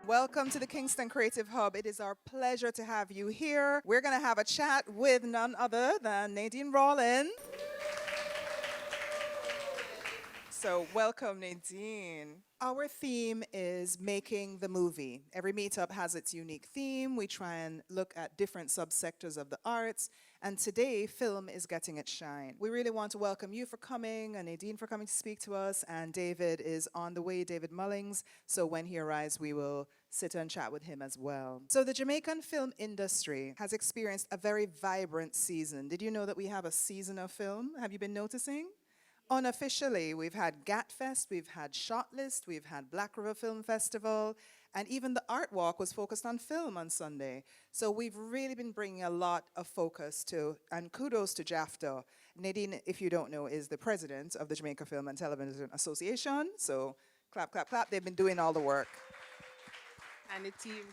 Welcome to the Kingston Creative Hub. It is our pleasure to have you here. We're going to have a chat with none other than Nadean Rawlins. So welcome, Nadine. Our theme is making the movie. Every meetup has its unique theme. We try and look at different subsectors of the arts. And today, film is getting its shine. We really want to welcome you for coming, and Nadine for coming to speak to us. And David is on the way, David Mullings. So when he arrives, we will sit and chat with him as well. So the Jamaican film industry has experienced a very vibrant season. Did you know that we have a season of film? Have you been noticing? Unofficially, we've had GATFest, we've had Shotlist, we've had Black River Film Festival, and even the Art Walk was focused on film on Sunday. So we've really been bringing a lot of focus to, and kudos to JAFTA. Nadine, if you don't know, is the president of the Jamaica Film and Television Association. So clap, clap, clap. They've been doing all the work. And the team.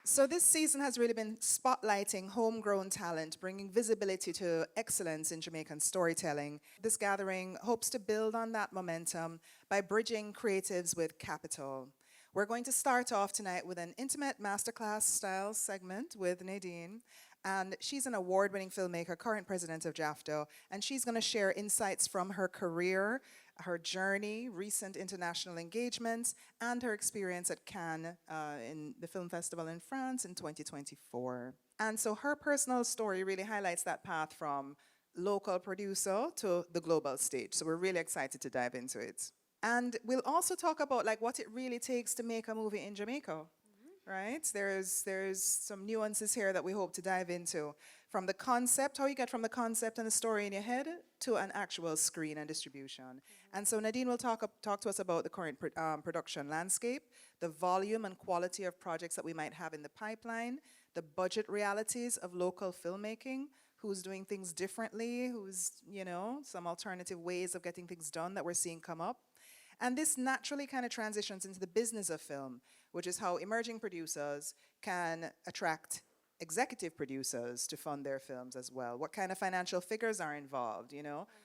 So this season has really been spotlighting homegrown talent, bringing visibility to excellence in Jamaican storytelling. This gathering hopes to build on that momentum by bridging creatives with capital. We're going to start off tonight with an intimate masterclass style segment with Nadine. And she's an award-winning filmmaker, current president of JAFTA, and she's going to share insights from her career, her journey, recent international engagements, and her experience at Cannes in the film festival in France in 2024. And so her personal story really highlights that path from local producer to the global stage. So we're really excited to dive into it. And we'll also talk about like what it really takes to make a movie in Jamaica. Right? There's some nuances here that we hope to dive into. From the concept, how you get from the concept and the story in your head to an actual screen and distribution. And so Nadine will talk to us about the current production landscape, the volume and quality of projects that we might have in the pipeline, the budget realities of local filmmaking, who's doing things differently, who's, some alternative ways of getting things done that we're seeing come up. And this naturally kind of transitions into the business of film, which is how emerging producers can attract executive producers to fund their films as well. What kind of financial figures are involved,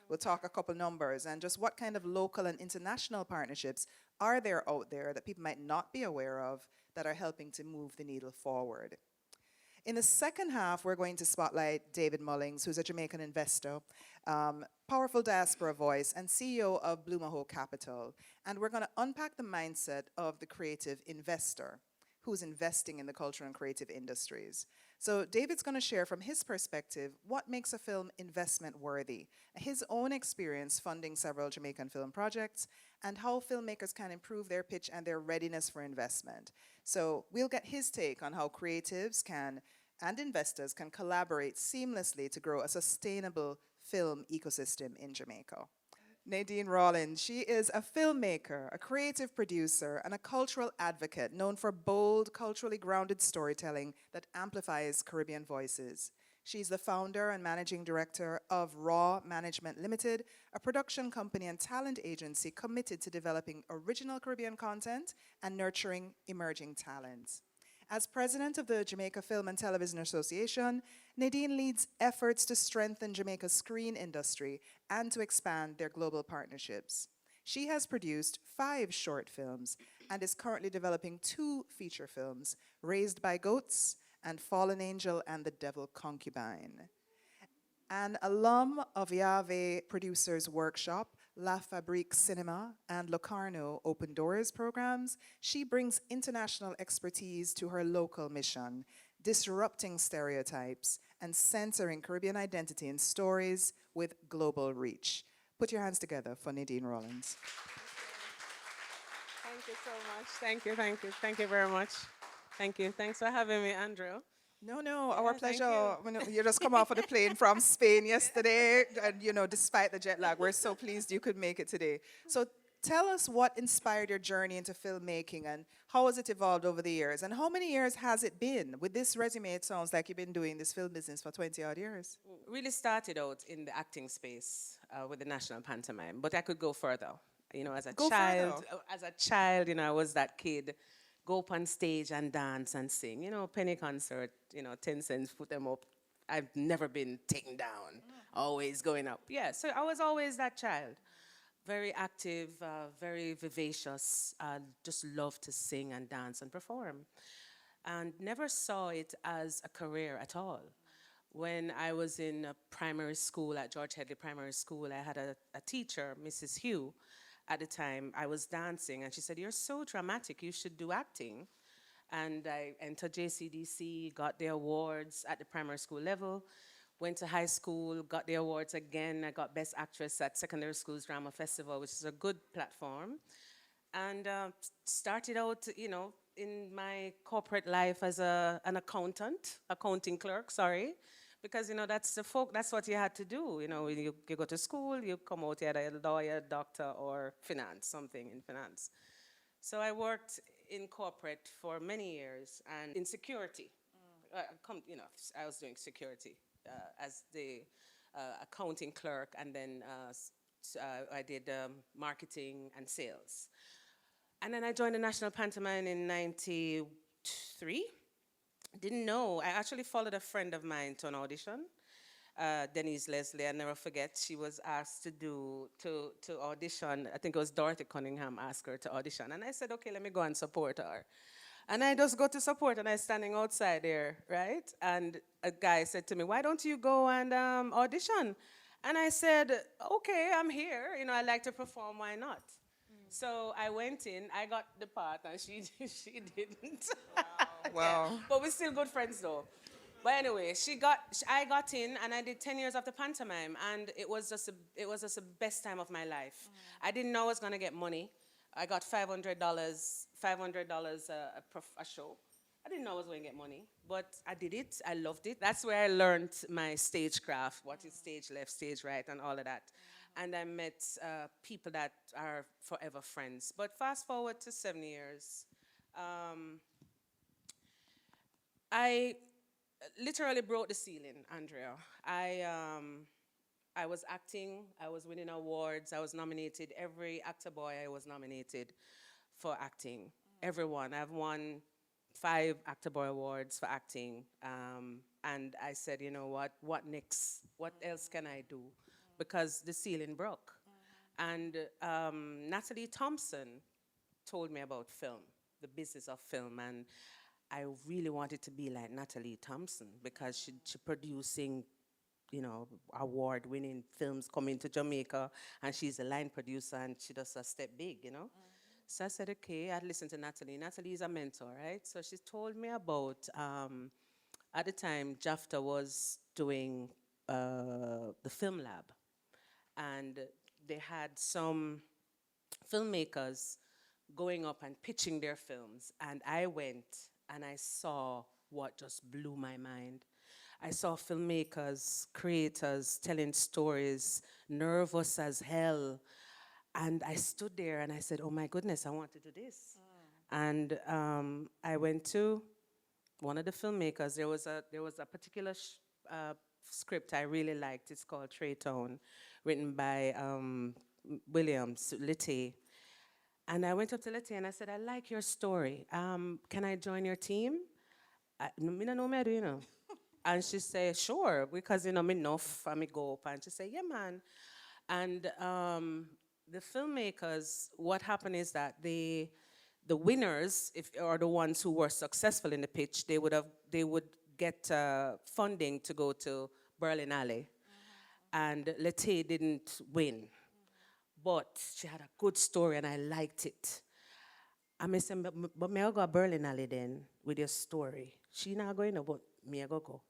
We'll talk a couple numbers, and just what kind of local and international partnerships are there out there that people might not be aware of that are helping to move the needle forward. In the second half, we're going to spotlight David Mullings, who's a Jamaican investor, powerful diaspora voice, and CEO of Blue Mahoe Capital. And we're going to unpack the mindset of the creative investor who's investing in the cultural and creative industries. So David's going to share from his perspective what makes a film investment worthy, his own experience funding several Jamaican film projects, and how filmmakers can improve their pitch and their readiness for investment. So we'll get his take on how creatives and investors can collaborate seamlessly to grow a sustainable film ecosystem in Jamaica. Nadean Rawlins, she is a filmmaker, a creative producer, and a cultural advocate known for bold, culturally grounded storytelling that amplifies Caribbean voices. She's the founder and managing director of Raw Management Limited, a production company and talent agency committed to developing original Caribbean content and nurturing emerging talents. As president of the Jamaica Film and Television Association, Nadine leads efforts to strengthen Jamaica's screen industry and to expand their global partnerships. She has produced 5 short films and is currently developing 2 feature films, Raised by Goats and Fallen Angel and the Devil Concubine. An alum of Yave Producers Workshop, La Fabrique Cinema, and Locarno Open Doors programs, she brings international expertise to her local mission, disrupting stereotypes and centering Caribbean identity in stories with global reach. Put your hands together for Nadean Rawlins. Thank you so much. Thank you very much. Thank you. Thanks for having me, Andrew. No, our pleasure. You just come off of the plane from Spain yesterday, and despite the jet lag, we're so pleased you could make it today. So tell us what inspired your journey into filmmaking and how has it evolved over the years? And how many years has it been? With this resume, it sounds like you've been doing this film business for 20 odd years. Really started out in the acting space with the National Pantomime, but I could go further. As a child, I was that kid. Go up on stage and dance and sing. Penny concert, 10 cents, put them up. I've never been taken down, always going up. Yeah, so I was always that child. very active, very vivacious, just loved to sing and dance and perform. And never saw it as a career at all. When I was in primary school at George Headley Primary School, I had a teacher, Mrs. Hugh. At the time, I was dancing, and she said, "You're so dramatic, you should do acting." And I entered JCDC, got the awards at the primary school level, went to high school, got the awards again. I got Best Actress at Secondary Schools Drama Festival, which is a good platform. And started out, in my corporate life as an accounting clerk, sorry. Because, that's what you had to do. You go to school, you come out, you had a lawyer, doctor, or something in finance. So I worked in corporate for many years and in security. I was doing security as the accounting clerk, and then I did marketing and sales. And then I joined the National Pantomime in '93. Didn't know. I actually followed a friend of mine to an audition. Denise Leslie, I never forget, she was asked to audition. I think it was Dorothy Cunningham asked her to audition. And I said, okay, let me go and support her. And I just go to support, and I was standing outside there, right? And a guy said to me, why don't you go and audition? And I said, okay, I'm here. I like to perform, why not? So I went in, I got the part, and she didn't. Wow. Yeah. But we're still good friends, though. But anyway, I got in, and I did 10 years of the pantomime, and it was just the best time of my life. I didn't know I was gonna get money. I got $500 a show. I didn't know I was going to get money, but I did it. I loved it. That's where I learned my stagecraft, what is stage left, stage right, and all of that. And I met people that are forever friends. But fast forward to 7 years, I literally broke the ceiling, Andrea. I was acting, I was winning awards, I was nominated. Every actor boy I was nominated for acting. Everyone. I've won 5 actor boy awards for acting. And I said, you know what next? What else can I do? Because the ceiling broke. And Natalie Thompson told me about film, the business of film, and I really wanted to be like Natalie Thompson because she producing, award-winning films coming to Jamaica, and she's a line producer, and she does a step big. So I said, okay, I'd listen to Natalie. Natalie is a mentor, right? So she told me about, at the time, JAFTA was doing the film lab, and they had some filmmakers going up and pitching their films, and I went and I saw what just blew my mind. I saw filmmakers, creators telling stories, nervous as hell. And I stood there and I said, oh my goodness, I want to do this. And I went to one of the filmmakers. There was a particular script I really liked. It's called Traytown, written by Williams, Litty. And I went up to Letty and I said, I like your story. Can I join your team? I don't know me, And she said, sure, because, me enough, and me go up. And she said, yeah, man. And the filmmakers, what happened is that the winners, are the ones who were successful in the pitch, they would get funding to go to Berlin Alley. And Letty didn't win. But she had a good story, and I liked it. I said, but may I go to Berlin Alley then with your story? She not going, but me I go.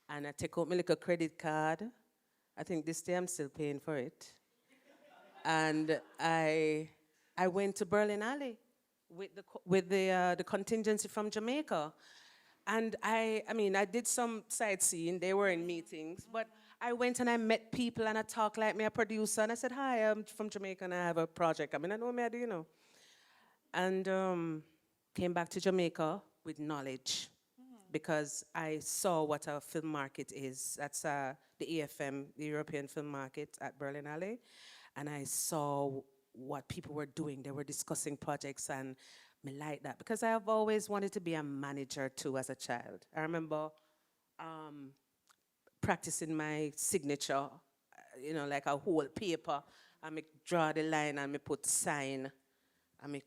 And I take out my little credit card. I think this day I'm still paying for it. And I went to Berlin Alley with the contingency from Jamaica. And I did some sightseeing. They were in meetings, but I went and I met people and I talked like me a producer, and I said, hi, I'm from Jamaica and I have a project. I know me, I do, And came back to Jamaica with knowledge because I saw what a film market is. That's the EFM, the European Film Market at Berlin Alley. And I saw what people were doing. They were discussing projects, and me like that because I have always wanted to be a manager too as a child. I remember practicing my signature, like a whole paper, and me draw the line and me put sign and me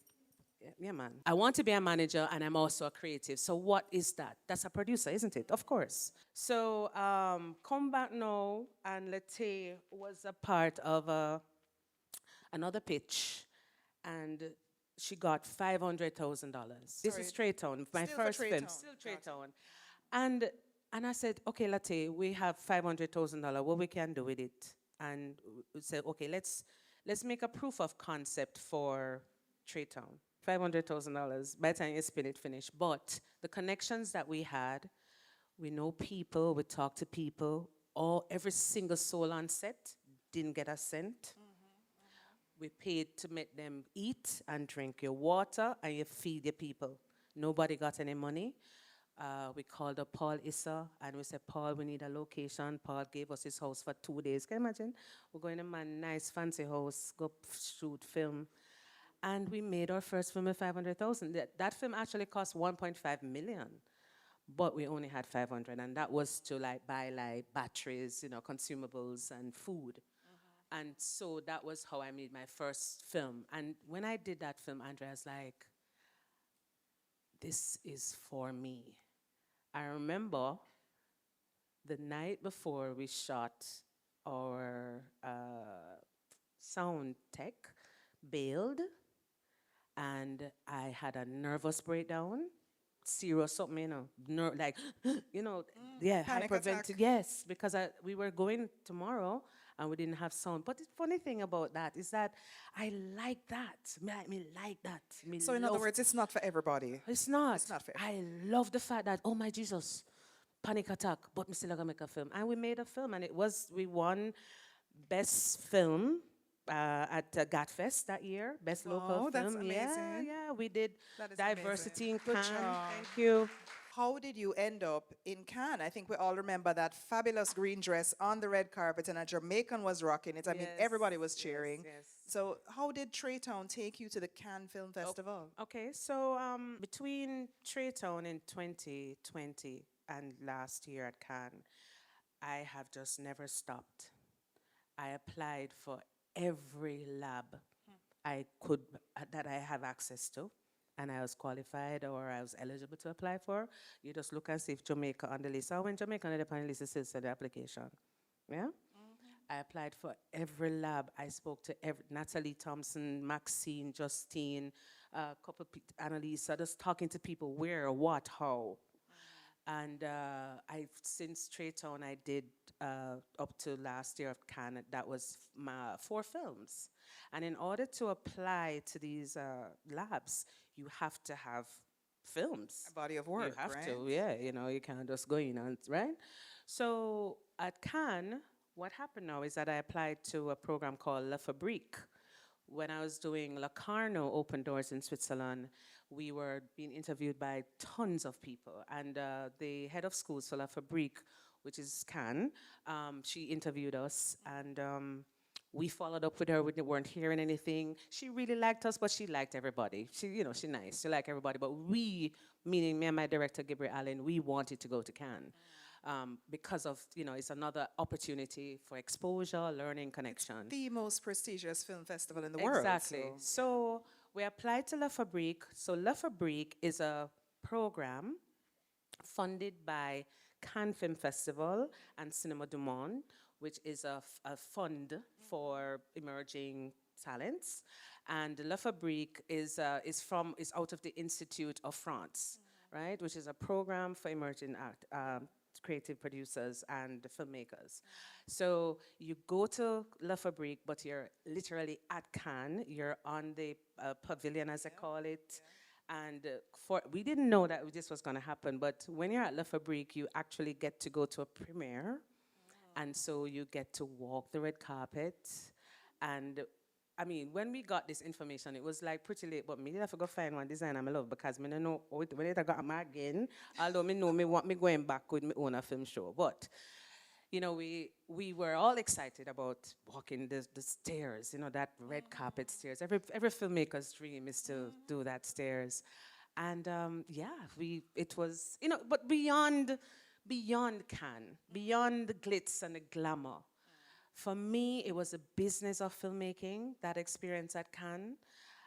yeah, man. I want to be a manager and I'm also a creative. So what is that? That's a producer, isn't it? Of course. So come back now and Lete was a part of another pitch and she got $500,000. This is Trade Town, my Still for first Trade film, Town. still Trade Town. And I said, okay, Latte, we have $500,000. What we can do with it? And we said, okay, let's make a proof of concept for Trade Town. $500,000 by the time you spin it, finish. But the connections that we had, we know people, we talk to people. Every single soul on set didn't get a cent. We paid to make them eat and drink your water and you feed your people. Nobody got any money. We called up Paul Issa and we said, Paul, we need a location. Paul gave us his house for 2 days. Can you imagine? We're going to a nice fancy house, go shoot film. And we made our first film with 500,000. That film actually cost 1.5 million, but we only had 500, and that was to buy batteries, consumables and food. And so that was how I made my first film. And when I did that film, Andrea's like, this is for me. I remember the night before we shot our sound tech bailed, and I had a nervous breakdown, serious something, Panic attack. yes, because we were going tomorrow and we didn't have sound. But the funny thing about that is that I like that. Me like that. So in other words, it's not for everybody. It's not. It's not fair. I love the fact that, oh my Jesus, panic attack, but me still gonna make a film. And we made a film, and we won best film at GATFest that year, best local film. That's amazing. Yeah, we did That is diversity amazing. in Good Cannes. job. Thank you. How did you end up in Cannes? I think we all remember that fabulous green dress on the red carpet, and a Jamaican was rocking it. I mean, Yes, everybody was cheering. yes. So how did Trade Town take you to the Cannes Film Festival? Okay, so between Trade Town in 2020 and last year at Cannes, I have just never stopped. I applied for every lab I could that I have access to, and I was qualified or I was eligible to apply for. You just look and see if Jamaica on the list. Or when Jamaica on the list, it still said the application. Yeah. I applied for every lab. I spoke to Natalie Thompson, Maxine, Justine, a couple of Annalisa, just talking to people where, what, how. And since Trade Town, I did up to last year of Cannes, that was my 4 films. And in order to apply to these labs, you have to have films. A body of work, You have right? to, yeah. You can't just go in, right? So at Cannes, what happened now is that I applied to a program called La Fabrique. When I was doing Locarno Open Doors in Switzerland, we were being interviewed by tons of people. And the head of schools for La Fabrique, which is Cannes, she interviewed us. And we followed up with her. We weren't hearing anything. She really liked us, but she liked everybody. She's nice. She liked everybody. But we, meaning me and my director, Gabriel Allen, we wanted to go to Cannes. Because of, it's another opportunity for exposure, learning, connection. The most prestigious film festival in the world. Exactly. So we applied to La Fabrique. So La Fabrique is a program funded by Cannes Film Festival and Cinema du Monde, which is a fund for emerging talents. And La Fabrique is out of the Institute of France, right? Which is a program for emerging creative producers and filmmakers. So you go to La Fabrique, but you're literally at Cannes. You're on the pavilion, as I call it. And we didn't know that this was going to happen, but when you're at La Fabrique, you actually get to go to a premiere. And so you get to walk the red carpet. And I mean, when we got this information, it was like pretty late, but me did have to go find one designer I love because me don't know when I got my again, although me know me want me going back with me own a film show. But, we were all excited about walking the stairs, that red carpet stairs. Every filmmaker's dream is to do that stairs. And it was, but beyond Cannes, beyond the glitz and the glamour, For me, it was the business of filmmaking, that experience at Cannes,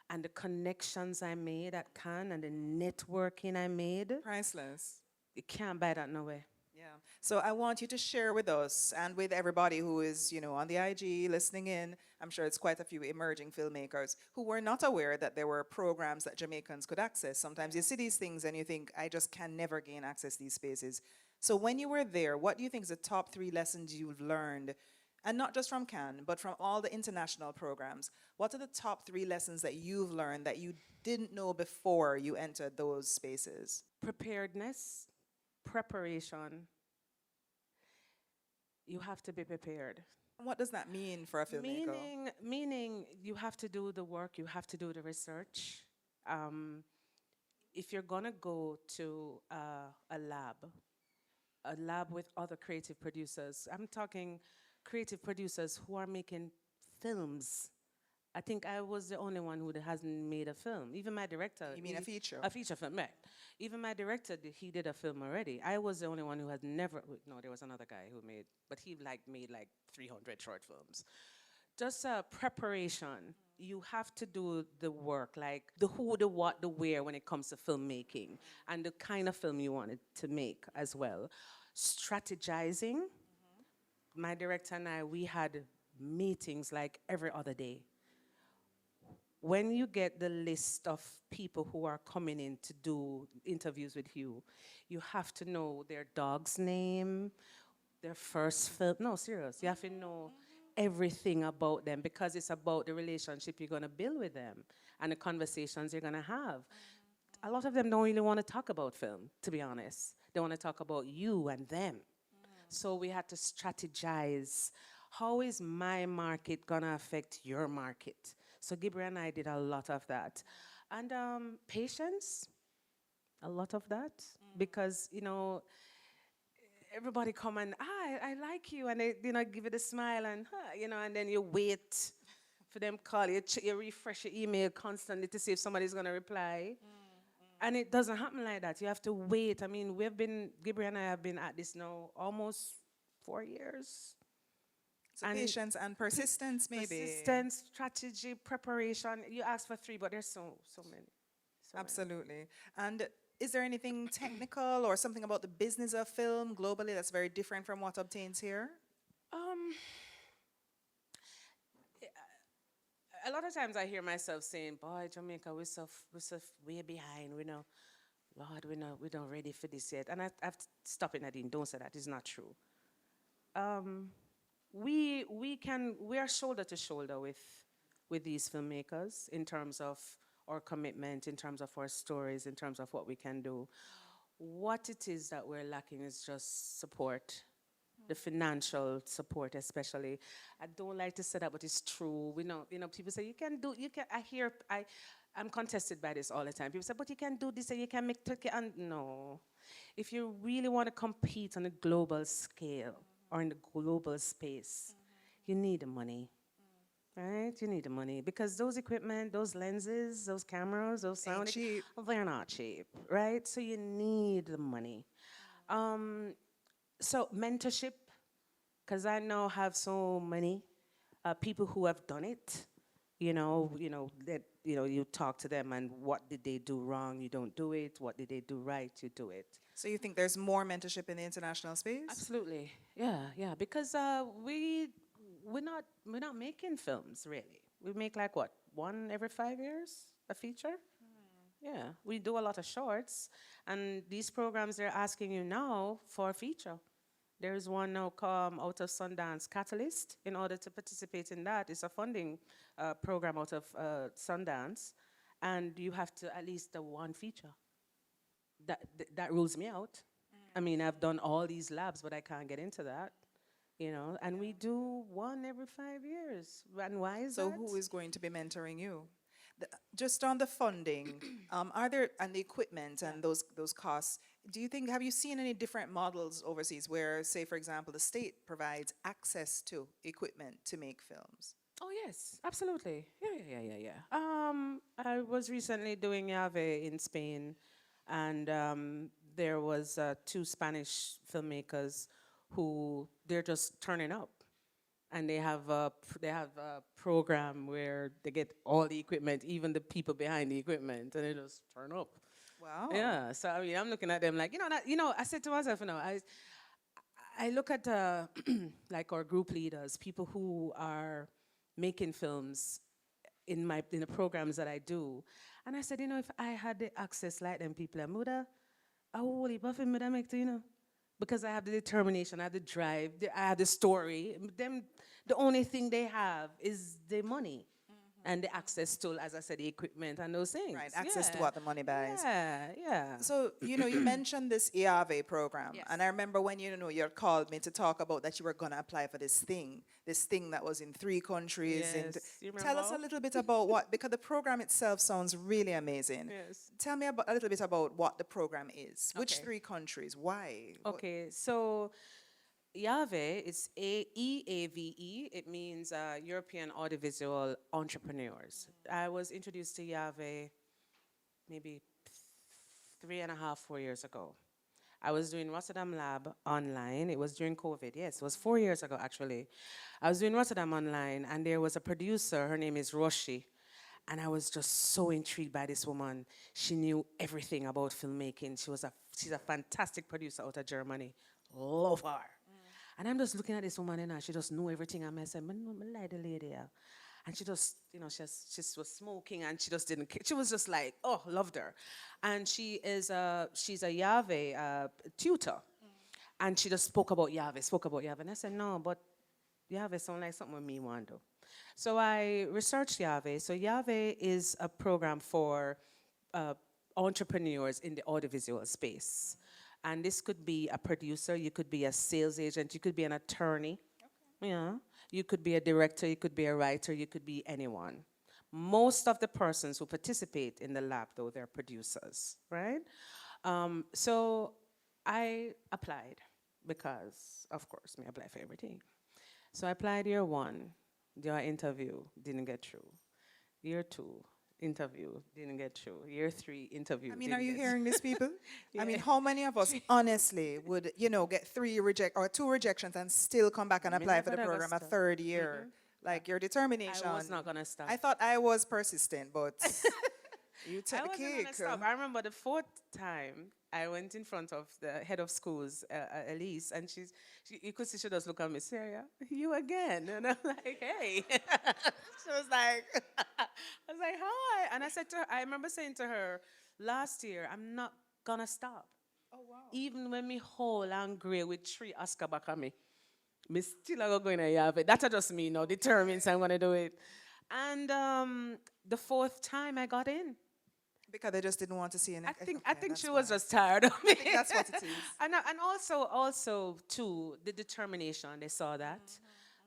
and the connections I made at Cannes, and the networking I made. Priceless. You can't buy that nowhere. Yeah. So I want you to share with us and with everybody who is, you know, on the IG listening in. I'm sure it's quite a few emerging filmmakers who were not aware that there were programs that Jamaicans could access. Sometimes you see these things and you think, I just can never gain access to these spaces. So when you were there, what do you think is the top 3 lessons you've learned? And not just from Cannes, but from all the international programs. What are the top 3 lessons that you've learned that you didn't know before you entered those spaces? Preparedness, preparation. You have to be prepared. What does that mean for a filmmaker? Meaning you have to do the work, you have to do the research. If you're gonna go to a lab with other creative producers, I'm talking creative producers who are making films. I think I was the only one who hasn't made a film. Even my director. You mean a feature? A feature film, right. Even my director, he did a film already. I was the only one who had never, no, there was another guy who made, but he made 300 short films. Just preparation. You have to do the work, like the who, the what, the where when it comes to filmmaking, and the kind of film you wanted to make as well. Strategizing. My director and I, we had meetings like every other day. When you get the list of people who are coming in to do interviews with you, you have to know their dog's name, their first film. No, serious. You have to know everything about them, because it's about the relationship you're going to build with them and the conversations you're going to have. A lot of them don't really want to talk about film, to be honest. They want to talk about you and them. So we had to strategize. How is my market going to affect your market? So Gabriel and I did a lot of that. And patience, a lot of that. Because, you know, everybody come and, I like you. And they, you know, give it a smile and, you know, and then you wait for them call you. You refresh your email constantly to see if somebody's going to reply. And it doesn't happen like that. You have to wait. I mean, Gabriel and I have been at this now almost 4 years. So and patience and persistence, maybe. Persistence, strategy, preparation. You asked for 3, but there's so many. Absolutely. And is there anything technical or something about the business of film globally that's very different from what obtains here? A lot of times I hear myself saying, boy, Jamaica, we're so way behind, we know. Lord, we're not ready for this yet. And I've stopped it, Nadean, don't say that, it's not true. We are shoulder to shoulder with these filmmakers in terms of our commitment, in terms of our stories, in terms of what we can do. What it is that we're lacking is just support. The financial support, especially. I don't like to say that, but it's true. We know, people say I'm contested by this all the time. People say, but you can do this and you can make Turkey. And no. If you really want to compete on a global scale or in the global space, you need the money. Right? You need the money. Because those equipment, those lenses, those cameras, those sound, they're not cheap. Right? So you need the money. So mentorship, because I now have so many people who have done it. You talk to them and what did they do wrong, you don't do it. What did they do right, you do it. So you think there's more mentorship in the international space? Absolutely, yeah. Because we're not making films really. We make one every 5 years, a feature. Yeah, we do a lot of shorts, and these programs they're asking you now for a feature. There's one now come out of Sundance, Catalyst. In order to participate in that, it's a funding program out of Sundance, and you have to at least one feature. That rules me out. I mean, I've done all these labs, but I can't get into that. And we do one every 5 years. And why is that? So who is going to be mentoring you? Just on the funding, and the equipment and those costs, have you seen any different models overseas where, say, for example, the state provides access to equipment to make films? Oh, yes, absolutely. Yeah. I was recently doing JAFTA in Spain, and there was 2 Spanish filmmakers who, they're just turning up. and they have a program where they get all the equipment, even the people behind the equipment, and they just turn up. Wow. Yeah. So I mean, I'm looking at them like, I said to myself, I look at like our group leaders, people who are making films in the programs that I do, and I said, if I had the access like them people, I would buffing would I make too. Because I have the determination, I have the drive, I have the story. Them, the only thing they have is the money and the access to, as I said, the equipment and those things. Right, access to Yeah. what the money buys. Yeah. So, you mentioned this EAVE program. Yes. And I remember when, you had called me to talk about that you were going to apply for this thing that was in 3 countries. And Yes, you tell us a remember? little bit about what, because the program itself sounds really amazing. Yes. Tell me a little bit about what the program is. Which Okay. 3 countries? Why? Okay, so YAVE is EAVE. It means European Audiovisual Entrepreneurs. I was introduced to YAVE maybe 3.5, 4 years ago. I was doing Rotterdam Lab online. It was during COVID. Yes, it was 4 years ago, actually. I was doing Rotterdam online, and there was a producer. Her name is Roshi. And I was just so intrigued by this woman. She knew everything about filmmaking. She's a fantastic producer out of Germany. Love her. And I'm just looking at this woman, and she just knew everything. And I said, I like the lady. Yeah." And she just, she was smoking, and she just didn't care. She was just like, oh, loved her. And she's a Yave tutor. And she just spoke about Yave. And I said, no, but Yave sounds like something me want to do. So I researched Yave. So Yave is a program for entrepreneurs in the audiovisual space. And this could be a producer, you could be a sales agent, you could be an attorney. Okay. Yeah. You could be a director, you could be a writer, you could be anyone. Most of the persons who participate in the lab, though, they're producers, right? So I applied because, of course, I apply for everything. So I applied year 1, your interview, didn't get through. Year 2, interview, didn't get through. Year 3, interview. I mean, didn't are you get hearing these people? I mean, Yeah. how many of us honestly would, get 2 rejections and still come back and Me apply for never the never program a stop. 3rd year? Like your determination. I was not gonna stop. I thought I was persistent, but you I took the wasn't cake. gonna stop. I remember the 4th time I went in front of the head of schools, Elise, and you could see she just look at me, Sarah, you again? And I'm like, hey. She was like, I was like, hi. And I said to her, I remember saying to her last year, I'm not gonna stop. Oh, wow. Even when me whole angry with 3 Oscar back at me still are going to have it. That's just me, determined, so I'm gonna do it. And the 4th time I got in. Because they just didn't want to see any. I think she was just tired of me. I think that's what it is. And also too, the determination. They saw that,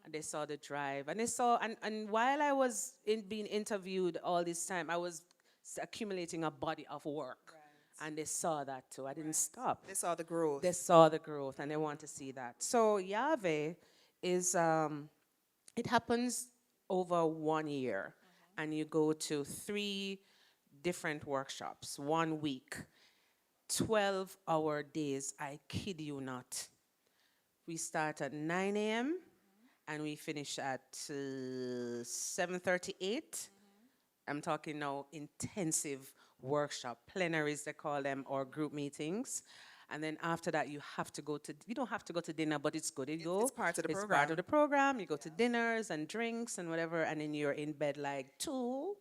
and they saw the drive, and they saw. And while I was being interviewed all this time, I was accumulating a body of work, and they saw that too. I didn't stop. They saw the growth. They saw the growth, and they want to see that. So Yave is it happens over 1 year, and you go to 3 different workshops, 1 week, 12-hour days. I kid you not. We start at 9 a.m. and we finish at 7:38. I'm talking now intensive workshop, plenaries they call them, or group meetings. And then after that, you don't have to go to dinner, but it's good. It's part of the It's program. part of the program. You go to dinners and drinks and whatever, and then you're in bed like 2,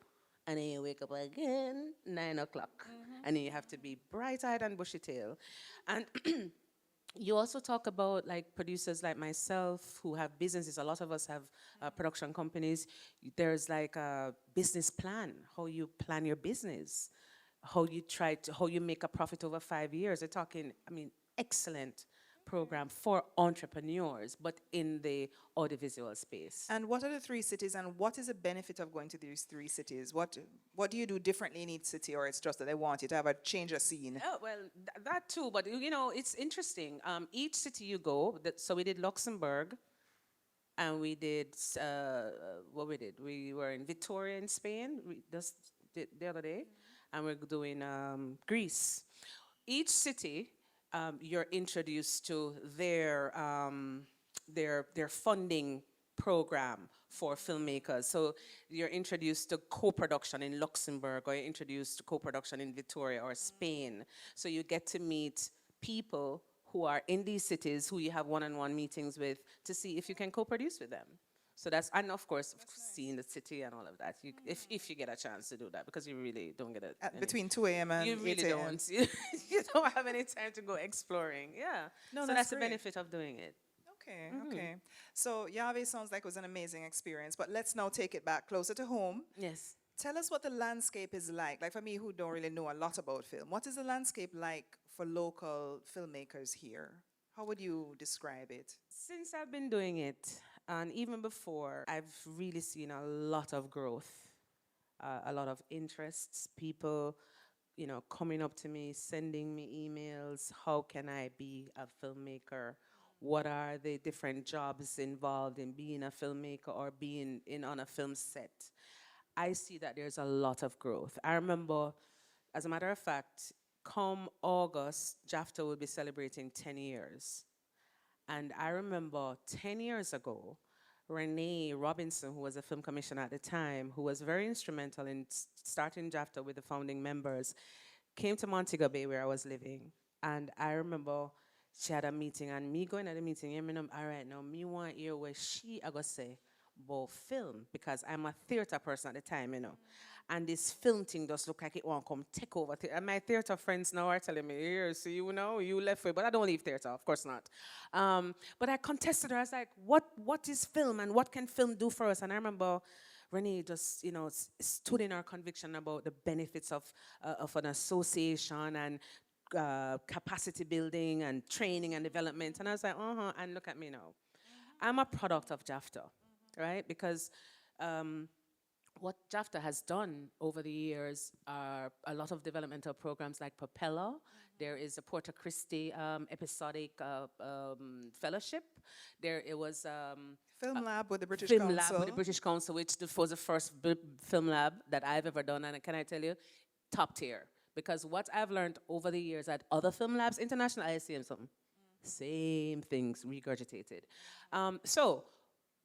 and then you wake up again 9 o'clock. And then you have to be bright-eyed and bushy-tailed. And you also talk about like producers like myself who have businesses. A lot of us have production companies. There's like a business plan, how you plan your business, how you make a profit over 5 years. They're talking, excellent program for entrepreneurs, but in the audiovisual space. And what are the 3 cities, and what is the benefit of going to these 3 cities? What do you do differently in each city, or it's just that they want you to have a change of scene? Oh, well, that too, but it's interesting. Each city you go, so we did Luxembourg, and we did, what we did? We were in Victoria in Spain, we just did the other day, and we're doing Greece. Each city, you're introduced to their funding program for filmmakers. So you're introduced to co-production in Luxembourg, or you're introduced to co-production in Victoria or Spain. So you get to meet people who are in these cities who you have one-on-one meetings with to see if you can co-produce with them. So that's, and of course, seeing the city and all of that, if you get a chance to do that, because you really don't get it. Between 2 a.m. and You 8 really a.m. don't. You don't have any time to go exploring. Yeah. No, so that's the great. benefit of doing it. Okay, okay. So Yahweh sounds like it was an amazing experience, but let's now take it back closer to home. Yes. Tell us what the landscape is like. Like for me, who don't really know a lot about film, what is the landscape like for local filmmakers here? How would you describe it? Since I've been doing it, and even before, I've really seen a lot of growth, a lot of interests, people, coming up to me, sending me emails. How can I be a filmmaker? What are the different jobs involved in being a filmmaker or being on a film set? I see that there's a lot of growth. I remember, as a matter of fact, come August, JAFTA will be celebrating 10 years. And I remember 10 years ago, Renee Robinson, who was a film commissioner at the time, who was very instrumental in starting JAFTA with the founding members, came to Montego Bay where I was living. And I remember she had a meeting, and me going at the meeting, all right, now me want to hear what she I go say about film, because I'm a theater person at the time, And this film thing just look like it want to come take over. And my theater friends now are telling me, here, so you left for it. But I don't leave theater, of course not. But I contested her. I was like, what is film, and what can film do for us? And I remember Renee just, stood in her conviction about the benefits of an association and capacity building and training and development. And I was like, and look at me now. I'm a product of JAFTA, right? Because what JAFTA has done over the years are a lot of developmental programs like Propeller. There is a Porta Christi episodic fellowship. It was Film lab with the British film Council. lab with the British Council, which was the first film lab that I've ever done. And can I tell you, top tier. Because what I've learned over the years at other film labs, international ICM, something, same things regurgitated. So,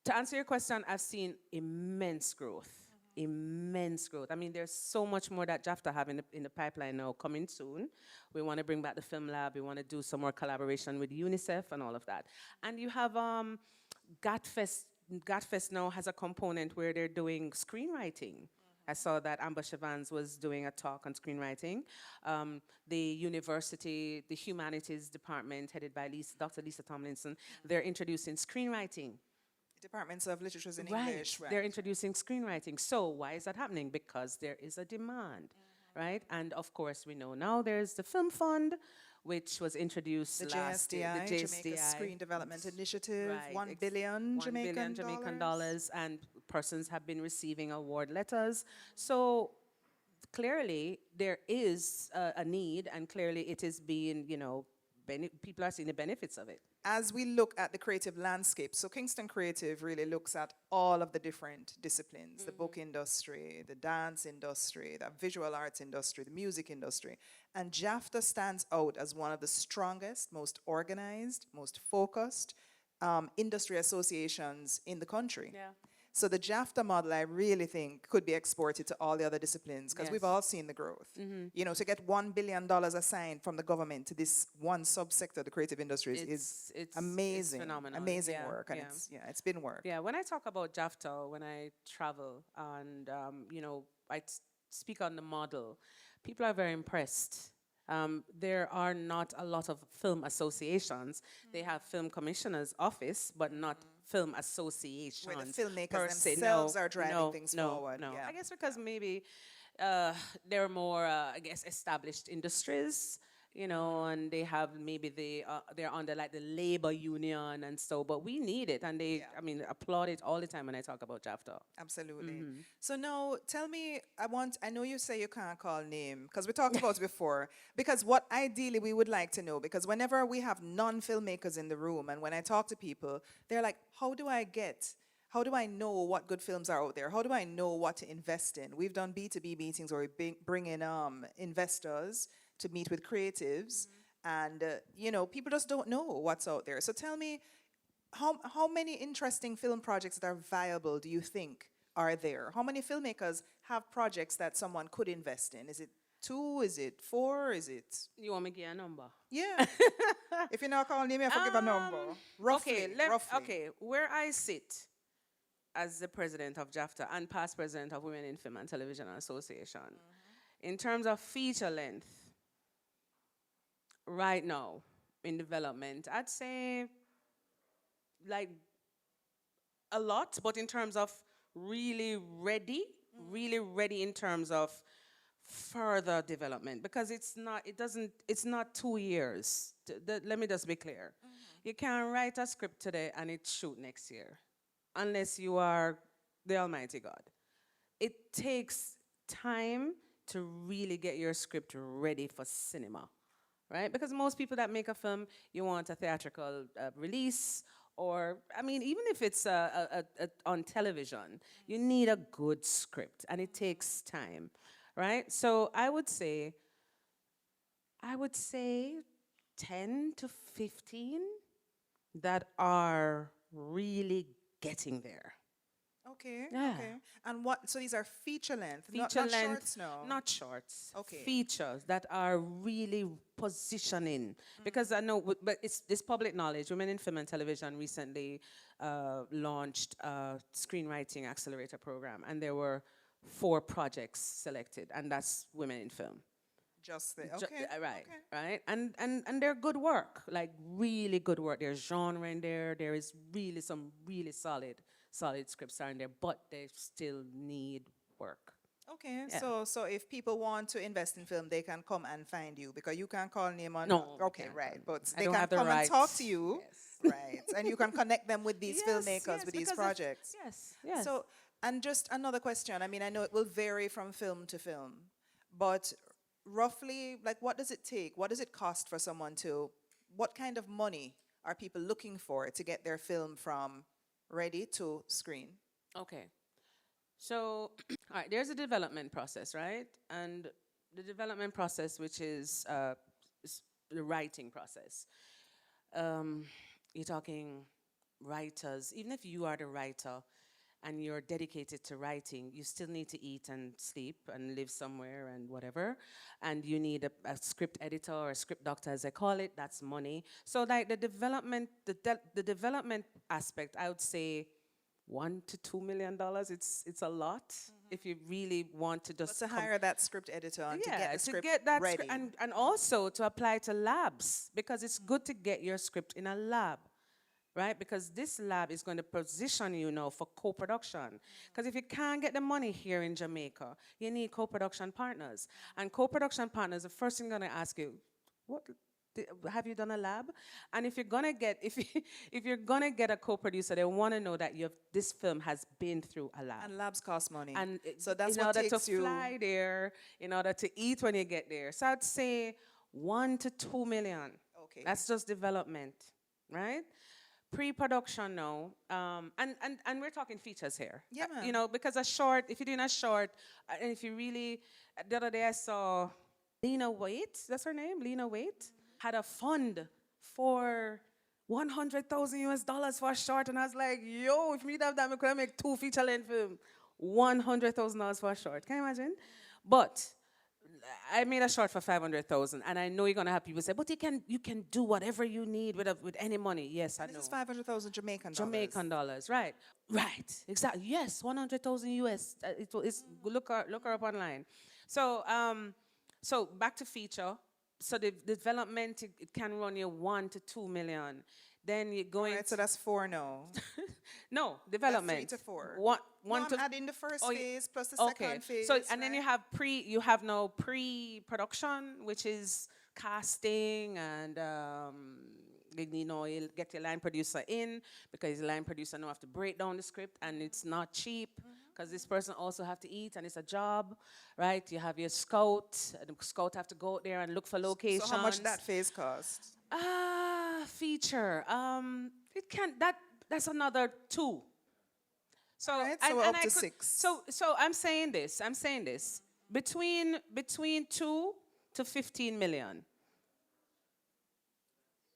to answer your question, I've seen immense growth. Immense growth. I mean, there's so much more that JAFTA have in the pipeline now coming soon. We want to bring back the film lab. We want to do some more collaboration with UNICEF and all of that. And you have GATFest. GATFest now has a component where they're doing screenwriting. I saw that Amber Shavans was doing a talk on screenwriting. The university, the humanities department, headed by Dr. Lisa Tomlinson, they're introducing screenwriting. Departments of Literatures in English, right? They're introducing screenwriting. So why is that happening? Because there is a demand, right? And of course, we know now there's the Film Fund, which was introduced last year. The Jamaica Screen Development Initiative, right. $1 billion Jamaican dollars, and persons have been receiving award letters. So clearly there is a need, and clearly it is being, people are seeing the benefits of it. As we look at the creative landscape, so Kingston Creative really looks at all of the different disciplines, the book industry, the dance industry, the visual arts industry, the music industry. And JAFTA stands out as one of the strongest, most organized, most focused industry associations in the country. Yeah. So the JAFTA model, I really think, could be exported to all the other disciplines, because we've all seen the growth. To get $1 billion assigned from the government to this one subsector, the creative industries, is amazing. It's phenomenal. Amazing work, and it's been work. Yeah, when I talk about JAFTA, when I travel and, I speak on the model, people are very impressed. There are not a lot of film associations. They have film commissioner's office, but not film associations. Where the filmmakers themselves are driving things forward. No. Yeah. I guess because maybe they're more, established industries, and they have maybe they're under like the labor union and so, but we need it, and they, applaud it all the time when I talk about JAFTA. Absolutely. So now, tell me, I know you say you can't call name, because we talked about it before, because what ideally we would like to know, because whenever we have non-filmmakers in the room, and when I talk to people, they're like, how do I know what good films are out there? How do I know what to invest in? We've done B2B meetings where we bring in investors to meet with creatives, and people just don't know what's out there. So tell me, how many interesting film projects that are viable do you think are there? How many filmmakers have projects that someone could invest in? Is it 2? Is it 4? Is it? You want me to give a number? Yeah. If you're not calling me, I forgive a number. Roughly, roughly. Okay, where I sit as the president of JAFTA and past president of Women in Film and Television Association, in terms of feature length, right now in development, I'd say like a lot, but in terms of really ready in terms of further development, because it's not 2 years. Let me just be clear. You can't write a script today and it shoot next year, unless you are the Almighty God. It takes time to really get your script ready for cinema, right? Because most people that make a film, you want a theatrical release, or, I mean, even if it's on television, you need a good script, and it takes time, right? So I would say 10 to 15 that are really getting there. Okay. Yeah. Okay. And so these are feature length, not Length, shorts, no. not shorts. Okay. Features that are really positioning. Because I know, but it's public knowledge. Women in Film and Television recently launched a screenwriting accelerator program, and there were 4 projects selected, and that's Women in Film. Just the, okay. Right, okay. right. And they're good work, like really good work. There's genre in there. There is really some really solid scripts are in there, but they still need work. Okay, Yeah. so if people want to invest in film, they can come and find you, because you can't call name on. No, Okay, can't. right. But I they don't can have the come and talk rights. to you, Yes. right? And you can connect them with these filmmakers, with these because projects. Yes. So, and just another question. I mean, I know it will vary from film to film, but roughly, like, what does it take? What does it cost for someone to? What kind of money are people looking for to get their film from ready to screen? Okay. So, all right, there's a development process, right? And the development process, which is the writing process. You're talking writers. Even if you are the writer and you're dedicated to writing, you still need to eat and sleep and live somewhere and whatever. And you need a script editor or a script doctor, as they call it. That's money. So, like the development aspect, I would say $1 to $2 million. It's a lot if you really want to just But to hire that script editor and to get the script that ready. and also to apply to labs, because it's good to get your script in a lab, right? Because this lab is going to position you now for co-production. Because if you can't get the money here in Jamaica, you need co-production partners. And co-production partners, the first thing I'm going to ask you, have you done a lab? And if you're gonna get a co-producer, they want to know that this film has been through a lab. And labs cost money. And so that's in what order takes to fly there, in order to eat when you get there. So I'd say 1 to 2 million. Okay. That's just development, right? Pre-production now, and we're talking features here. Yeah, man. You know, because a short, if you're doing a short, and if you really, the other day I saw Lena Waite, that's her name, Lena Waite, had a fund for $100,000 for a short, and I was like, yo, if me have that, I could make 2 feature-length films. $100,000 for a short. Can you imagine? But I made a short for $500,000, and I know you're gonna have people say, but you can do whatever you need with any money. Yes, I know. This is 500,000 Jamaican dollars. Jamaican dollars, right? Right, exactly. Yes, 100,000 US. It's look her up online. So so back to feature. So the development, it can run you 1 to 2 million. Then you're going. Right, so that's 4 now. No, development. That's 3 to 4. One No, to I'm adding the first phase plus the okay. second phase. So and then right? you have now pre-production, which is casting and you'll get your line producer in, because the line producer now have to break down the script, and it's not cheap. Because this person also have to eat, and it's a job, right? You have your scout, and the scout have to go out there and look for locations. So how much that phase cost? Feature. That's another 2. So Right, so we're up to 6. So I'm saying this. Between 2 to 15 million.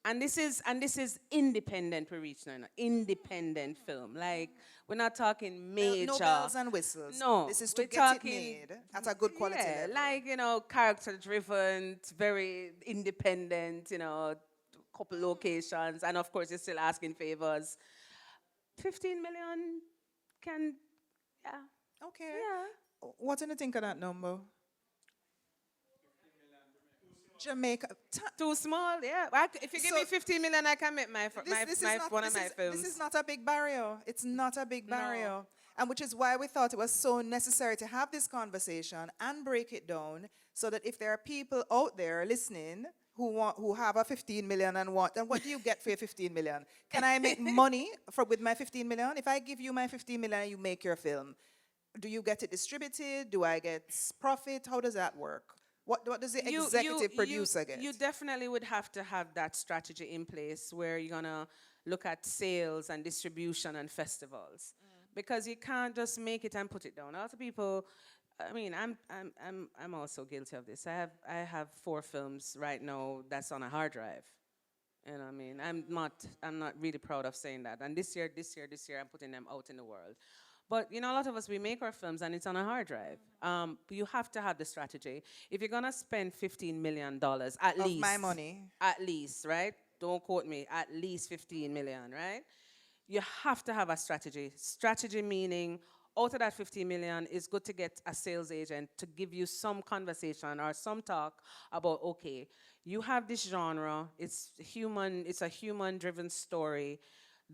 And this is independent. We're reaching an independent film. Like we're not talking major. No bells and whistles. No, This is to we're get talking, it made at a good quality yeah, level. like character driven, very independent. Couple locations, and of course you're still asking favors. 15 million can, yeah, Okay. yeah. What do you think of that number? Jamaica. Too small, yeah. If you give So- me 15 million, I can make one of my films. This is not a big barrier. It's not a big barrier. And which is why we thought it was so necessary to have this conversation and break it down so that if there are people out there listening who have a 15 million and what, then what do you get for your 15 million? Can I make money with my 15 million? If I give you my 15 million and you make your film, do you get it distributed? Do I get profit? How does that work? What does the executive producer get? You definitely would have to have that strategy in place where you're gonna look at sales and distribution and festivals, because you can't just make it and put it down. A lot of people, I mean, I'm also guilty of this. I have 4 films right now that's on a hard drive. You know what I mean? I'm not really proud of saying that. And this year, I'm putting them out in the world. But, a lot of us, we make our films and it's on a hard drive. But you have to have the strategy. If you're going to spend $15 million, at least. Of my money. At least, right? Don't quote me. At least 15 million, right? You have to have a strategy. Strategy meaning, out of that 50 million, it's good to get a sales agent to give you some conversation or some talk about, okay, you have this genre. It's a human-driven story.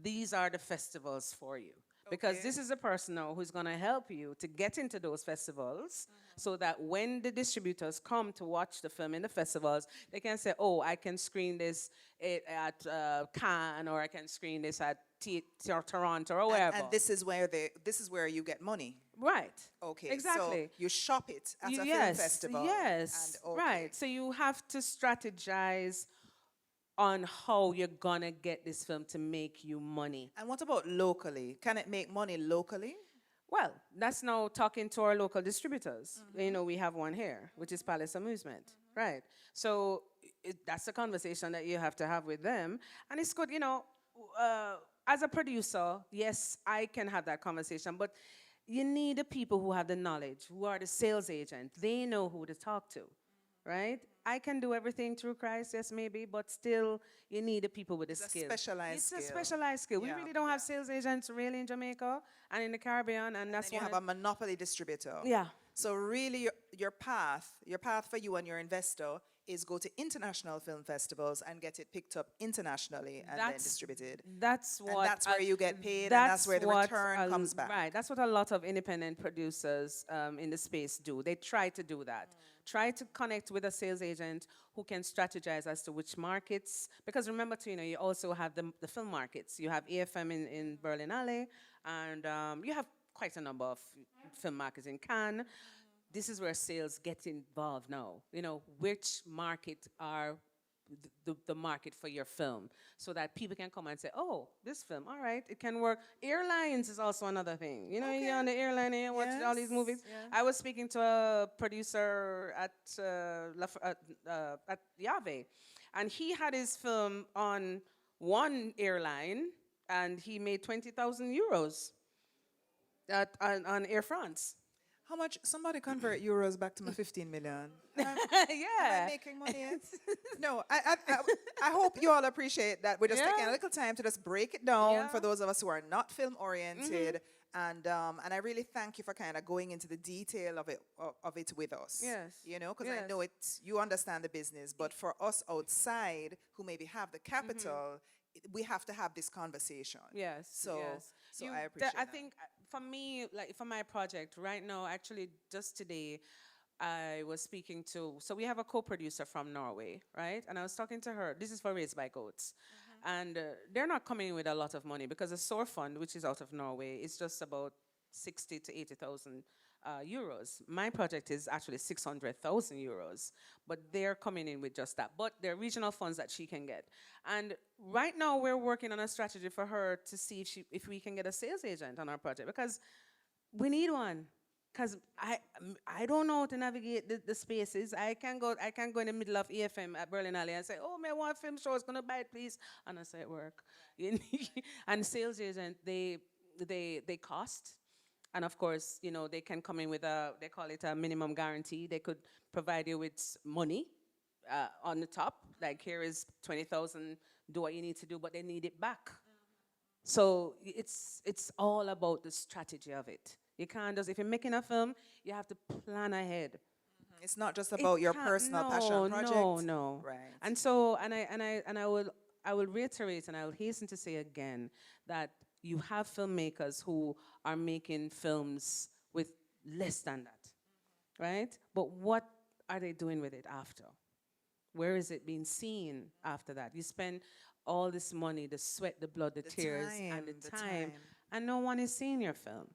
These are the festivals for you. Because this is a person now who's going to help you to get into those festivals so that when the distributors come to watch the film in the festivals, they can say, oh, I can screen this at Cannes, or I can screen this at Toronto or wherever. And this is where you get money. Right. Okay. Exactly. So you shop it at a film festival. Yes. And, okay. Right. So you have to strategize on how you're gonna get this film to make you money. And what about locally? Can it make money locally? Well, that's now talking to our local distributors. We have one here, which is Palace Amusement, right? So that's a conversation that you have to have with them. And it's good, as a producer, yes, I can have that conversation, but you need the people who have the knowledge, who are the sales agent. They know who to talk to, right? I can do everything through Christ, yes, maybe, but still, you need the people with the skill. It's a specialized skill. We really don't have sales agents really in Jamaica and in the Caribbean, and that's why you have a monopoly distributor. Yeah. So really, your path for you and your investor is go to international film festivals and get it picked up internationally and then distributed. That's where you get paid, and that's where the return comes back. Right. That's what a lot of independent producers in the space do. They try to do that. Try to connect with a sales agent who can strategize as to which markets. Because remember, too, you also have the film markets. You have AFM in Berlin Alley, and you have quite a number of film markets in Cannes. This is where sales get involved now. Which market are the market for your film, so that people can come and say, oh, this film, all right, it can work. Airlines is also another thing. You're on the airline and you watch all these movies. Yeah. I was speaking to a producer at Yave, and he had his film on one airline, and he made 20,000 euros on Air France. How much? Somebody convert euros back to my 15 million. Yeah. Am I making money yet? No, I hope you all appreciate that. We're just taking a little time to just break it down for those of us who are not film oriented. And I really thank you for kind of going into the detail of it with us. Yes. Because I know you understand the business, but for us outside who maybe have the capital, we have to have this conversation. Yes. So I appreciate that. I think for me, like for my project right now, actually just today, I was speaking to, so we have a co-producer from Norway, right? And I was talking to her. This is for Raised by Goats. And they're not coming in with a lot of money because the SOAR fund, which is out of Norway, is just about 60 to 80,000 euros. My project is actually 600,000 euros, but they're coming in with just that. But they're regional funds that she can get. And right now we're working on a strategy for her to see if we can get a sales agent on our project, because we need one. Because I don't know how to navigate the spaces. I can go in the middle of EFM at Berlin Alley and say, oh, me want film show, it's gonna buy it, please. And I say, it work. And sales agent, they cost. And of course, you know, they can come in with they call it a minimum guarantee. They could provide you with money on the top, like here is 20,000, do what you need to do, but they need it back. So it's all about the strategy of it. You can't just, if you're making a film, you have to plan ahead. It's not just about your personal passion project. No. Right. And so, I will reiterate and I will hasten to say again that you have filmmakers who are making films with less than that, right? But what are they doing with it after? Where is it being seen after that? You spend all this money, the sweat, the blood, the tears, and the time, and no one is seeing your film.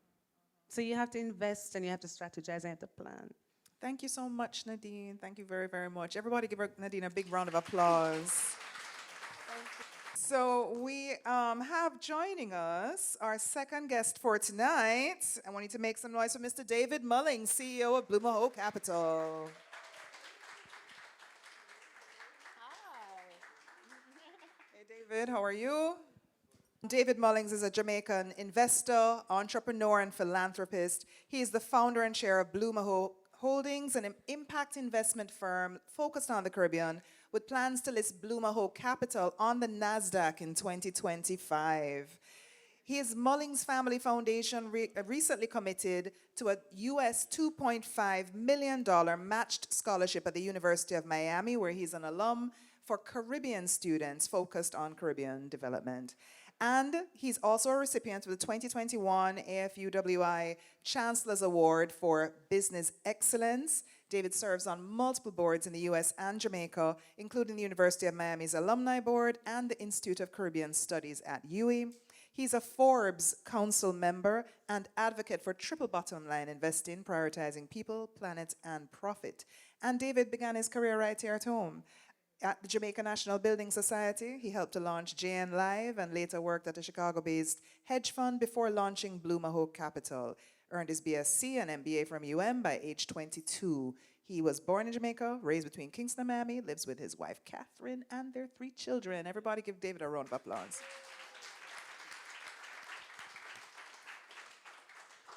So you have to invest and you have to strategize and you have to plan. Thank you so much, Nadean. Thank you very, very much. Everybody give Nadean a big round of applause. So we have joining us our second guest for tonight. I want you to make some noise for Mr. David Mullings, CEO of Blue Mahoe Capital. David, how are you? David Mullings is a Jamaican investor, entrepreneur, and philanthropist. He is the founder and chair of Blue Mahoe Holdings, an impact investment firm focused on the Caribbean, with plans to list Blue Mahoe Capital on the NASDAQ in 2025. His Mullings Family Foundation recently committed to a US $2.5 million matched scholarship at the University of Miami, where he's an alum, for Caribbean students focused on Caribbean development. And he's also a recipient of the 2021 AFUWI Chancellor's Award for Business Excellence. David serves on multiple boards in the US and Jamaica, including the University of Miami's Alumni Board and the Institute of Caribbean Studies at UWI. He's a Forbes Council member and advocate for triple bottom line investing, prioritizing people, planet, and profit. And David began his career right here at home. At the Jamaica National Building Society, he helped to launch JN Live and later worked at a Chicago-based hedge fund before launching Blue Mahoe Capital. Earned his BSc and MBA from UM by age 22. He was born in Jamaica, raised between Kingston and Miami, lives with his wife Catherine and their 3 children. Everybody give David a round of applause.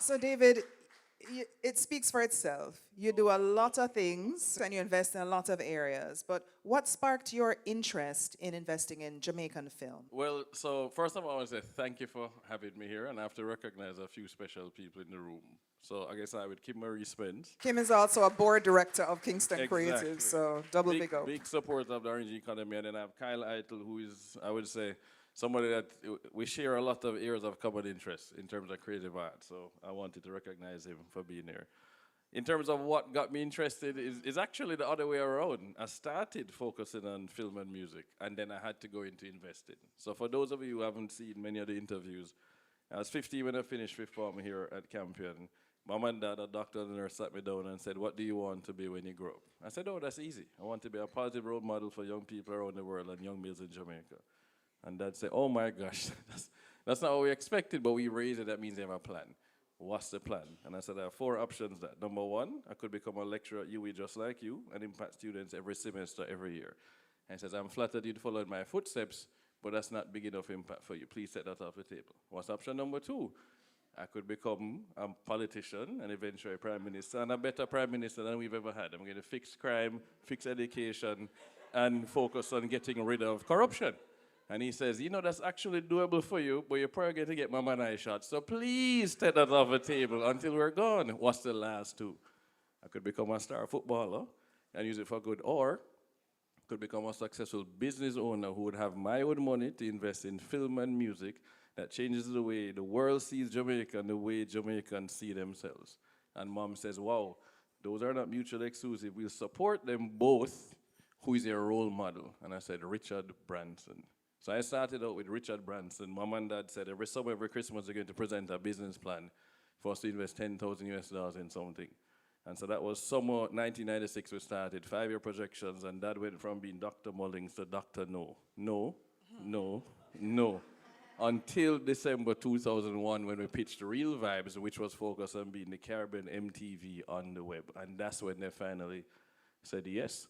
So David, it speaks for itself. You do a lot of things and you invest in a lot of areas. But what sparked your interest in investing in Jamaican film? Well, so first of all, I want to say thank you for having me here, and I have to recognize a few special people in the room. So I guess I would Kim Marie Spence. Kim is also a board director of Kingston Creative, so double big up. Big supporter of the R&G economy, and then I have Kyle Eitel, who is, I would say, somebody that we share a lot of areas of common interest in terms of creative art. So I wanted to recognize him for being here. In terms of what got me interested is actually the other way around. I started focusing on film and music, and then I had to go into investing. So for those of you who haven't seen many of the interviews, I was 15 when I finished fifth form here at Campion. Mom and dad, a doctor and a nurse, sat me down and said, what do you want to be when you grow up? I said, oh, that's easy. I want to be a positive role model for young people around the world and young males in Jamaica. And Dad said, oh my gosh, that's not what we expected, but we raised it, that means they have a plan. What's the plan? And I said, I have 4 options. That number 1, I could become a lecturer at UWI just like you and impact students every semester, every year. And he says, I'm flattered you'd follow in my footsteps, but that's not big enough impact for you. Please set that off the table. What's option number 2? I could become a politician and eventually a prime minister, and a better prime minister than we've ever had. I'm going to fix crime, fix education, and focus on getting rid of corruption. And he says, you know, that's actually doable for you, but you're probably going to get my eye shot. So please take that off the table until we're gone. What's the last 2? I could become a star footballer and use it for good, or could become a successful business owner who would have my own money to invest in film and music that changes the way the world sees Jamaica and the way Jamaicans see themselves. And Mom says, wow, those are not mutually exclusive. We'll support them both. Who is your role model? And I said, Richard Branson. So I started out with Richard Branson. Mom and Dad said every summer, every Christmas, they're going to present a business plan for us to invest $10,000 in something. And so that was summer 1996 we started, 5-year projections, and Dad went from being Dr. Mullings to Dr. No. No, no, no. until December 2001 when we pitched Real Vibes, which was focused on being the Caribbean MTV on the web. And that's when they finally said yes.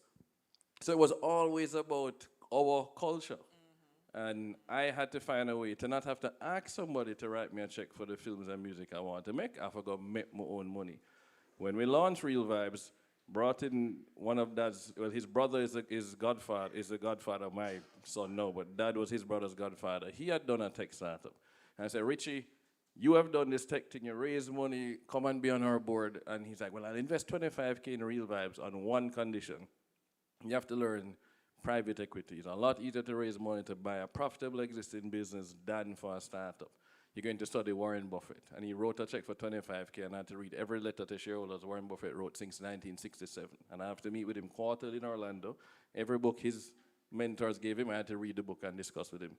So it was always about our culture. And I had to find a way to not have to ask somebody to write me a check for the films and music I want to make. I forgot to make my own money. When we launched Real Vibes, brought in one of Dad's, well, his brother is the godfather of my son now, but Dad was his brother's godfather. He had done a tech startup. And I said, Richie, you have done this tech thing, you raise money, come and be on our board. And he's like, well, I'll invest 25K in Real Vibes on one condition. You have to learn private equity. It's a lot easier to raise money to buy a profitable existing business than for a startup. You're going to study Warren Buffett. And he wrote a check for 25K, and I had to read every letter to shareholders Warren Buffett wrote since 1967. And I have to meet with him quarterly in Orlando. Every book his mentors gave him, I had to read the book and discuss with him.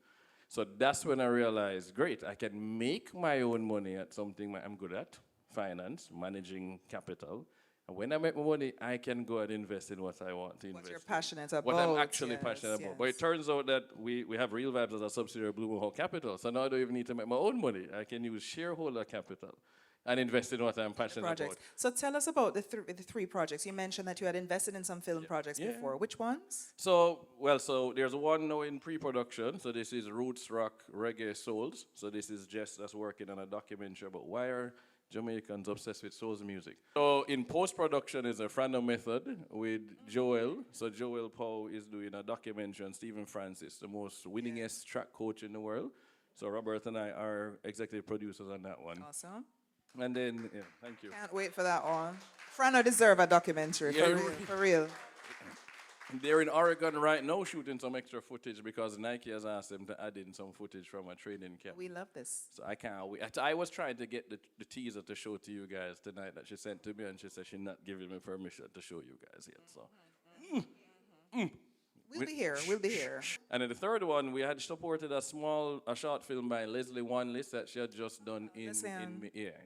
So that's when I realized, great, I can make my own money at something I'm good at, finance, managing capital. And when I make my money, I can go and invest in what I want to invest in. What you're passionate about. What I'm actually passionate about. But it turns out that we have Real Vibes as a subsidiary of Blue Mahoe Capital. So now I don't even need to make my own money. I can use shareholder capital and invest in what I'm passionate about. So tell us about the three projects. You mentioned that you had invested in some film projects before. Which ones? So there's one now in pre-production. So this is Roots Rock Reggae Souls. So this is Jess that's working on a documentary about why are Jamaicans obsessed with soul music. So in post-production is a Frando method with Joel. So Joel Poe is doing a documentary on Stephen Francis, the most winningest track coach in the world. So Robert and I are executive producers on that one. Awesome. And then, thank you. Can't wait for that one. Frano deserve a documentary, for real. They're in Oregon right now shooting some extra footage because Nike has asked them to add in some footage from a training camp. We love this. So I can't wait. I was trying to get the teaser to show to you guys tonight that she sent to me, and she said she's not giving me permission to show you guys yet. So. We'll be here. And then the third one, we had supported a short film by Leslie Wanless that she had just done in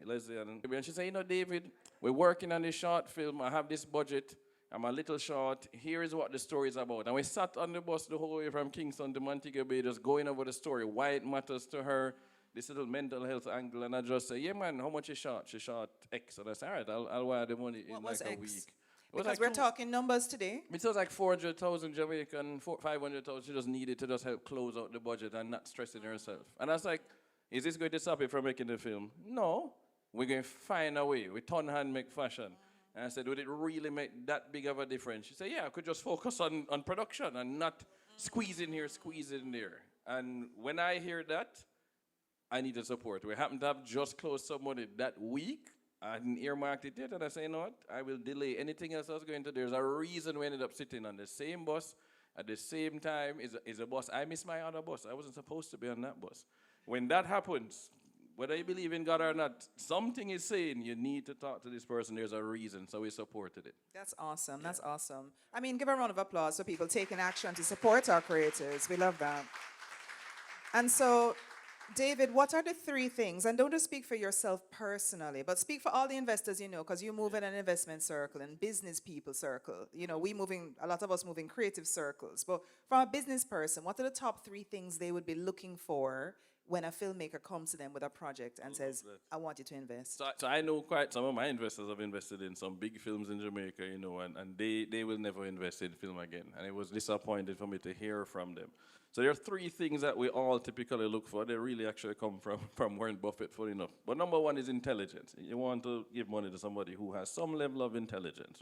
Leslie. And she said, David, we're working on this short film. I have this budget. I'm a little short. Here is what the story is about. And we sat on the bus the whole way from Kingston to Montego Bay, just going over the story, why it matters to her, this little mental health angle. And I just say, yeah, man, how much is short? She short X. And I said, all right, I'll wire the money in like a week. Because we're talking numbers today. It was like 400,000 Jamaican, 500,000. She just needed to just help close out the budget and not stressing herself. And I was like, is this going to stop you from making the film? No. We're going to find a way. We turn hand, make fashion. And I said, would it really make that big of a difference? She said, yeah, I could just focus on production and not squeeze in here, squeeze in there. And when I hear that, I needed support. We happened to have just closed some money that week. I hadn't earmarked it yet, and I said, you know what? I will delay anything else I was going to do. There's a reason we ended up sitting on the same bus at the same time. Is a bus. I missed my other bus. I wasn't supposed to be on that bus. When that happens, whether you believe in God or not, something is saying you need to talk to this person. There's a reason, so we supported it. That's awesome. That's awesome. I mean, give a round of applause for people taking action to support our creators. We love that. And so, David, what are the three things? And don't just speak for yourself personally, but speak for all the investors you know, because you move in an investment circle and business people circle. You know, a lot of us move in creative circles. But from a business person, what are the top three things they would be looking for when a filmmaker comes to them with a project and says, I want you to invest? So I know quite some of my investors have invested in some big films in Jamaica, you know, and they will never invest in film again. And it was disappointing for me to hear from them. So there are three things that we all typically look for. They really actually come from Warren Buffett, funny enough. But number one is intelligence. You want to give money to somebody who has some level of intelligence.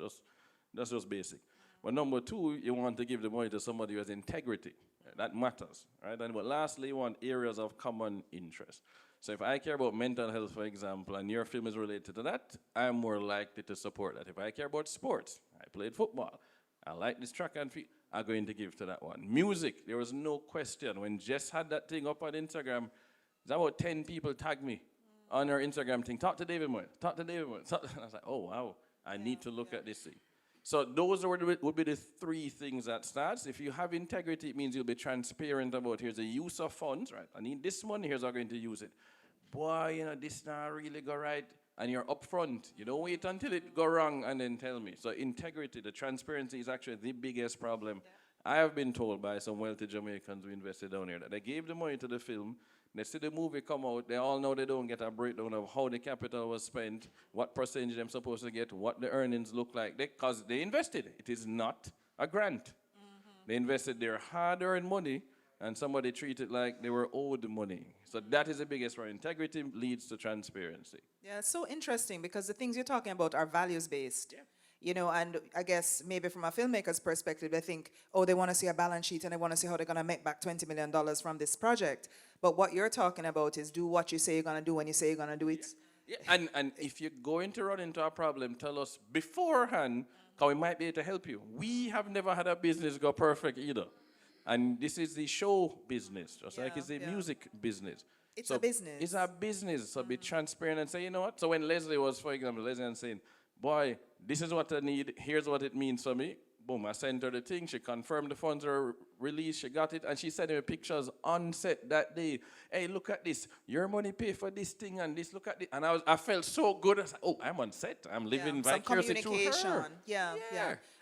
That's just basic. But number two, you want to give the money to somebody who has integrity. That matters, right? And but lastly, you want areas of common interest. So if I care about mental health, for example, and your film is related to that, I'm more likely to support that. If I care about sports, I played football, I like this track and field, I'm going to give to that one. Music, there was no question. When Jess had that thing up on Instagram, there's about 10 people tagged me on her Instagram thing. Talk to David Moore. Talk to David Moore. I was like, oh, wow, I need to look at this thing. So those would be the three things that starts. If you have integrity, it means you'll be transparent about here's the use of funds, right? I need this money, here's how I'm going to use it. Boy, you know, this not really go right. And you're upfront. You don't wait until it go wrong and then tell me. So integrity, the transparency is actually the biggest problem. Yeah. I have been told by some wealthy Jamaicans who invested down here that they gave the money to the film, They see the movie come out, they all know they don't get a breakdown of how the capital was spent, what percentage they're supposed to get, what the earnings look like, because they invested. It is not a grant. They invested their hard-earned money, and somebody treated like they were owed money. So that is the biggest one. Integrity leads to transparency. Yeah, it's so interesting because the things you're talking about are values-based. Yeah. You know, and I guess maybe from a filmmaker's perspective, they think, oh, they want to see a balance sheet and they want to see how they're going to make back $20 million from this project. But what you're talking about is do what you say you're going to do when you say you're going to do it. Yeah. And if you're going to run into a problem, tell us beforehand, because we might be able to help you. We have never had a business go perfect either. And this is the show business, just like it's the music business. It's a business. It's a business, so be transparent and say, you know what? So when Leslie was, for example, Leslie was saying, boy, this is what I need, here's what it means for me. Boom, I sent her the thing, she confirmed the funds were released, she got it, and she sent me pictures on set that day. Hey, look at this, your money pay for this thing and this, look at this. And I felt so good, I said, oh, I'm on set, I'm living vicariously through her. Yeah.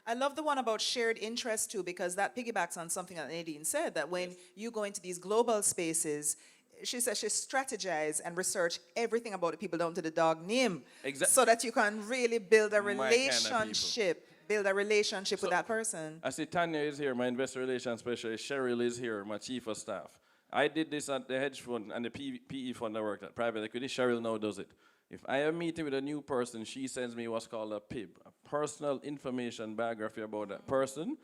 I love the one about shared interest too, because that piggybacks on something that Nadean said, that when you go into these global spaces, she says she strategize and research everything about the people down to the dog name. Exactly. So that you can really build a relationship. Build a relationship with that person. I see Tanya is here, my investor relations specialist. Cheryl is here, my chief of staff. I did this at the hedge fund and the PE fund I worked at, private equity. Cheryl now does it. If I am meeting with a new person, she sends me what's called a PIB, a personal information biography about that person.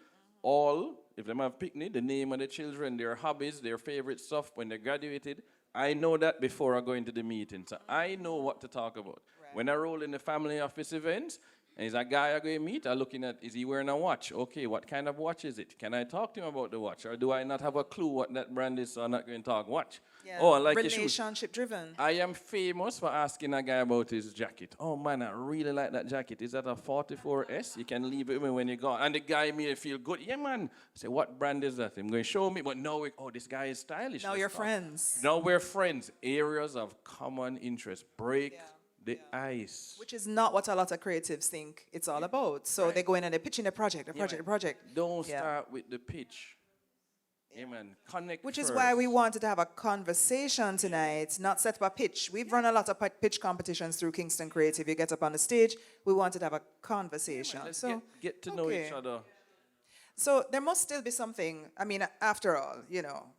All, if they have picnic, the name of the children, their hobbies, their favorite stuff when they graduated, I know that before I go into the meeting. So I know what to talk about. Right. When I roll in the family office events, and is a guy I go to meet, I'm looking at, is he wearing a watch? Okay, what kind of watch is it? Can I talk to him about the watch? Or do I not have a clue what that brand is, so I'm not going to talk watch? Yeah. Oh, I like relationship driven. I am famous for asking a guy about his jacket. Oh man, I really like that jacket. Is that a 44S? You can leave it with me when you go. And the guy made me feel good. Yeah, man. I say, what brand is that? I'm going to show me. But no, this guy is stylish. Now you're friends. Now we're friends. Areas of common interest. Break the ice. Which is not what a lot of creatives think it's all about. So they go in and they're pitching the project. Don't start with the pitch. Amen. Connect Which first. is why we wanted to have a conversation tonight, not set up a pitch. We've run a lot of pitch competitions through Kingston Creative. You get up on the stage, we wanted to have a conversation. Let's get to know each other. So there must still be something, I mean, after all,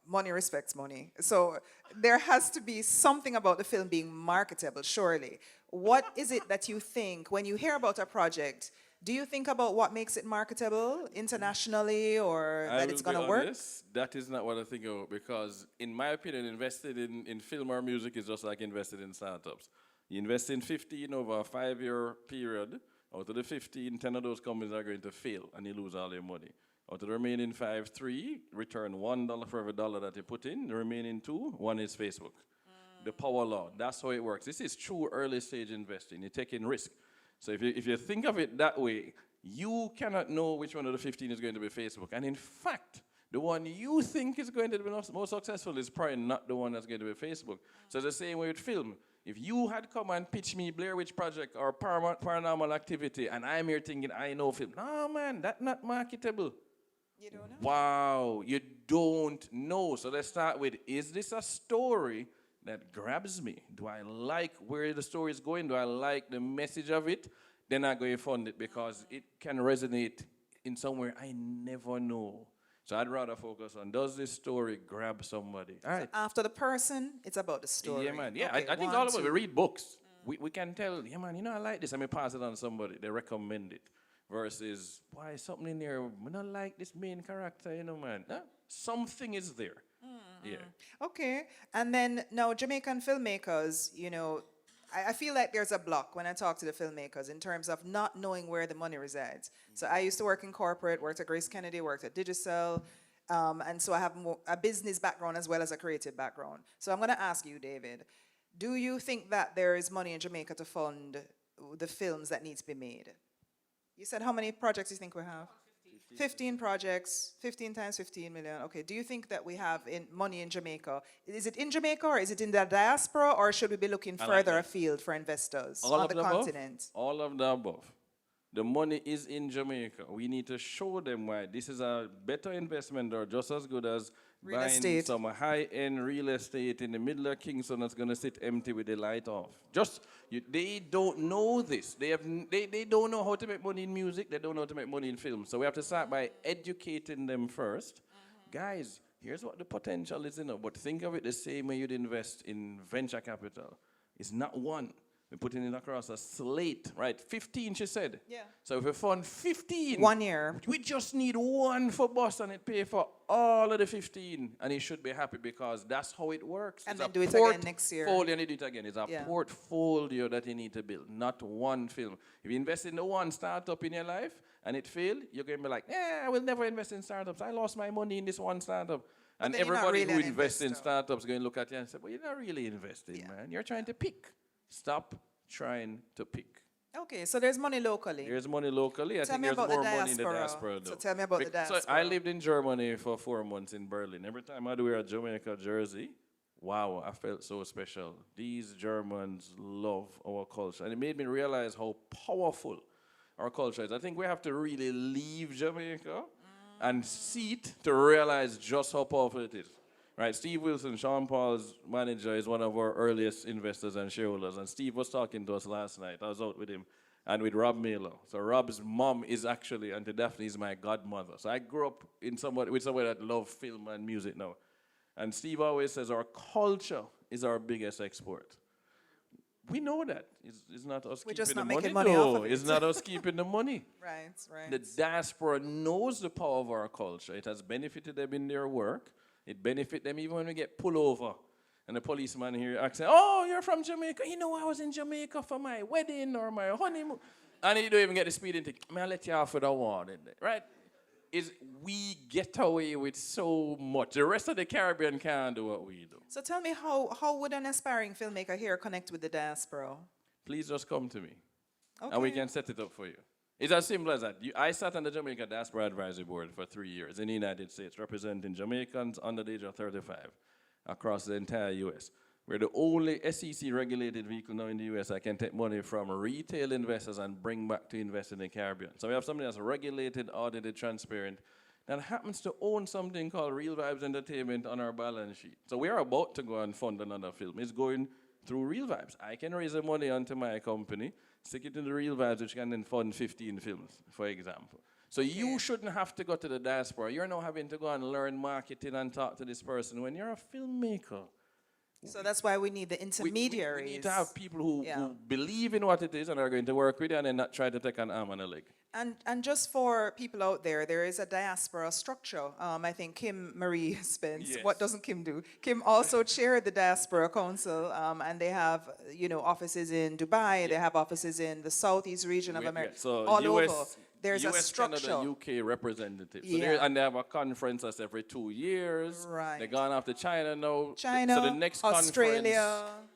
money respects money. So there has to be something about the film being marketable, surely. What is it that you think, when you hear about a project, do you think about what makes it marketable internationally or that it's going to work? That is not what I think about, because in my opinion, invested in film or music is just like invested in startups. You invest in 15 over a 5-year period. Out of the 15, 10 of those companies are going to fail and you lose all your money. Out of the remaining 5, 3, return $1 for every dollar that you put in. The remaining 2, one is Facebook. The power law, that's how it works. This is true early stage investing. You're taking risk. So if you think of it that way, you cannot know which one of the 15 is going to be Facebook. And in fact, the one you think is going to be most successful is probably not the one that's going to be Facebook. So it's the same way with film. If you had come and pitched me Blair Witch Project or Paranormal Activity, and I'm here thinking, I know film. No, man, that's not marketable. You don't know? Wow, you don't know. So let's start with, is this a story that grabs me? Do I like where the story is going? Do I like the message of it? Then I go and fund it because it can resonate in somewhere I never know. So I'd rather focus on, does this story grab somebody? All right. So after the person, it's about the story. Yeah, man. Yeah, okay, I think all of us, we read books. We can tell, yeah, man, I like this. I may pass it on to somebody. They recommend it. Versus, why something in there, I don't like this main character, man. Huh? Something is there. Yeah. Okay. And then now Jamaican filmmakers, I feel like there's a block when I talk to the filmmakers in terms of not knowing where the money resides. So I used to work in corporate, worked at Grace Kennedy, worked at Digicel, and so I have a business background as well as a creative background. So I'm going to ask you, David, do you think that there is money in Jamaica to fund the films that need to be made? You said how many projects you think we have? 15 projects, 15 times 15 million. Okay, do you think that we have money in Jamaica? Is it in Jamaica or is it in the diaspora, or should we be looking further afield for investors on the continent? All of the above. The money is in Jamaica. We need to show them why this is a better investment or just as good as Real buying estate. some high-end real estate in the middle of Kingston that's going to sit empty with the light off. They don't know this. They don't know how to make money in music. They don't know how to make money in film. So we have to start by educating them first. Guys, here's what the potential is, but think of it the same way you'd invest in venture capital. It's not one. We're putting it across a slate, right? 15, she said. Yeah. So if we fund 15. 1 year. We just need one for Boston. It pay for all of the 15. And he should be happy because that's how it works. And It's then a do it again next year. Portfolio, and you do it again. It's a portfolio that you need to build, not one film. If you invest in the one startup in your life and it failed, you're going to be like, I will never invest in startups. I lost my money in this one startup. And then you're not everybody really who an invests in investor. startups going to look at you and say, well, you're not really investing, man. You're trying to pick. Stop trying to pick. Okay, so there's money locally. There's money locally. I Tell think me there's about the more money in the diaspora. diaspora, though. So tell me about the So diaspora. I lived in Germany for 4 months in Berlin. Every time I'd wear a Jamaica jersey, wow, I felt so special. These Germans love our culture. And it made me realize how powerful our culture is. I think we have to really leave Jamaica and see it to realize just how powerful it is. Right, Steve Wilson, Sean Paul's manager, is one of our earliest investors and shareholders. And Steve was talking to us last night. I was out with him and with Rob Miller. So Rob's mom is actually, Auntie Daphne is my godmother. So I grew up with somebody that loved film and music now. And Steve always says our culture is our biggest export. We know that. It's not us We're keeping just the not money. making money off of it. It's not us keeping the money. Right, right. The diaspora knows the power of our culture. It has benefited them in their work. It benefits them even when we get pulled over. And the policeman here asks, oh, you're from Jamaica. You know, I was in Jamaica for my wedding or my honeymoon. And you don't even get the speeding ticket. May I let you off with a warning, right? We get away with so much. The rest of the Caribbean can't do what we do. So tell me, how would an aspiring filmmaker here connect with the diaspora? Please just come to me. Okay. And we can set it up for you. It's as simple as that. I sat on the Jamaica Diaspora Advisory Board for 3 years in the United States, representing Jamaicans under the age of 35 across the entire U.S. We're the only SEC-regulated vehicle now in the U.S. that can take money from retail investors and bring back to invest in the Caribbean. So we have something that's regulated, audited, transparent, that happens to own something called Real Vibes Entertainment on our balance sheet. So we are about to go and fund another film. It's going through Real Vibes. I can raise the money onto my company, stick it in the Real Vibes, which can then fund 15 films, for example. So you shouldn't have to go to the diaspora. You're now having to go and learn marketing and talk to this person when you're a filmmaker. So that's why we need the intermediaries. We need to have people who believe in what it is and are going to work with you and then not try to take an arm and a leg. And just for people out there is a diaspora structure. I think Kim Marie Spence, Yes. what doesn't Kim do? Kim also chaired the Diaspora Council, and they have, offices in Dubai, they have offices in the southeast region of America, So all US, over. There's US, a structure. Canada, UK representatives. So Yeah. and they have a conference that's every 2 years. Right. They're going after China now. China, So the next Australia. conference.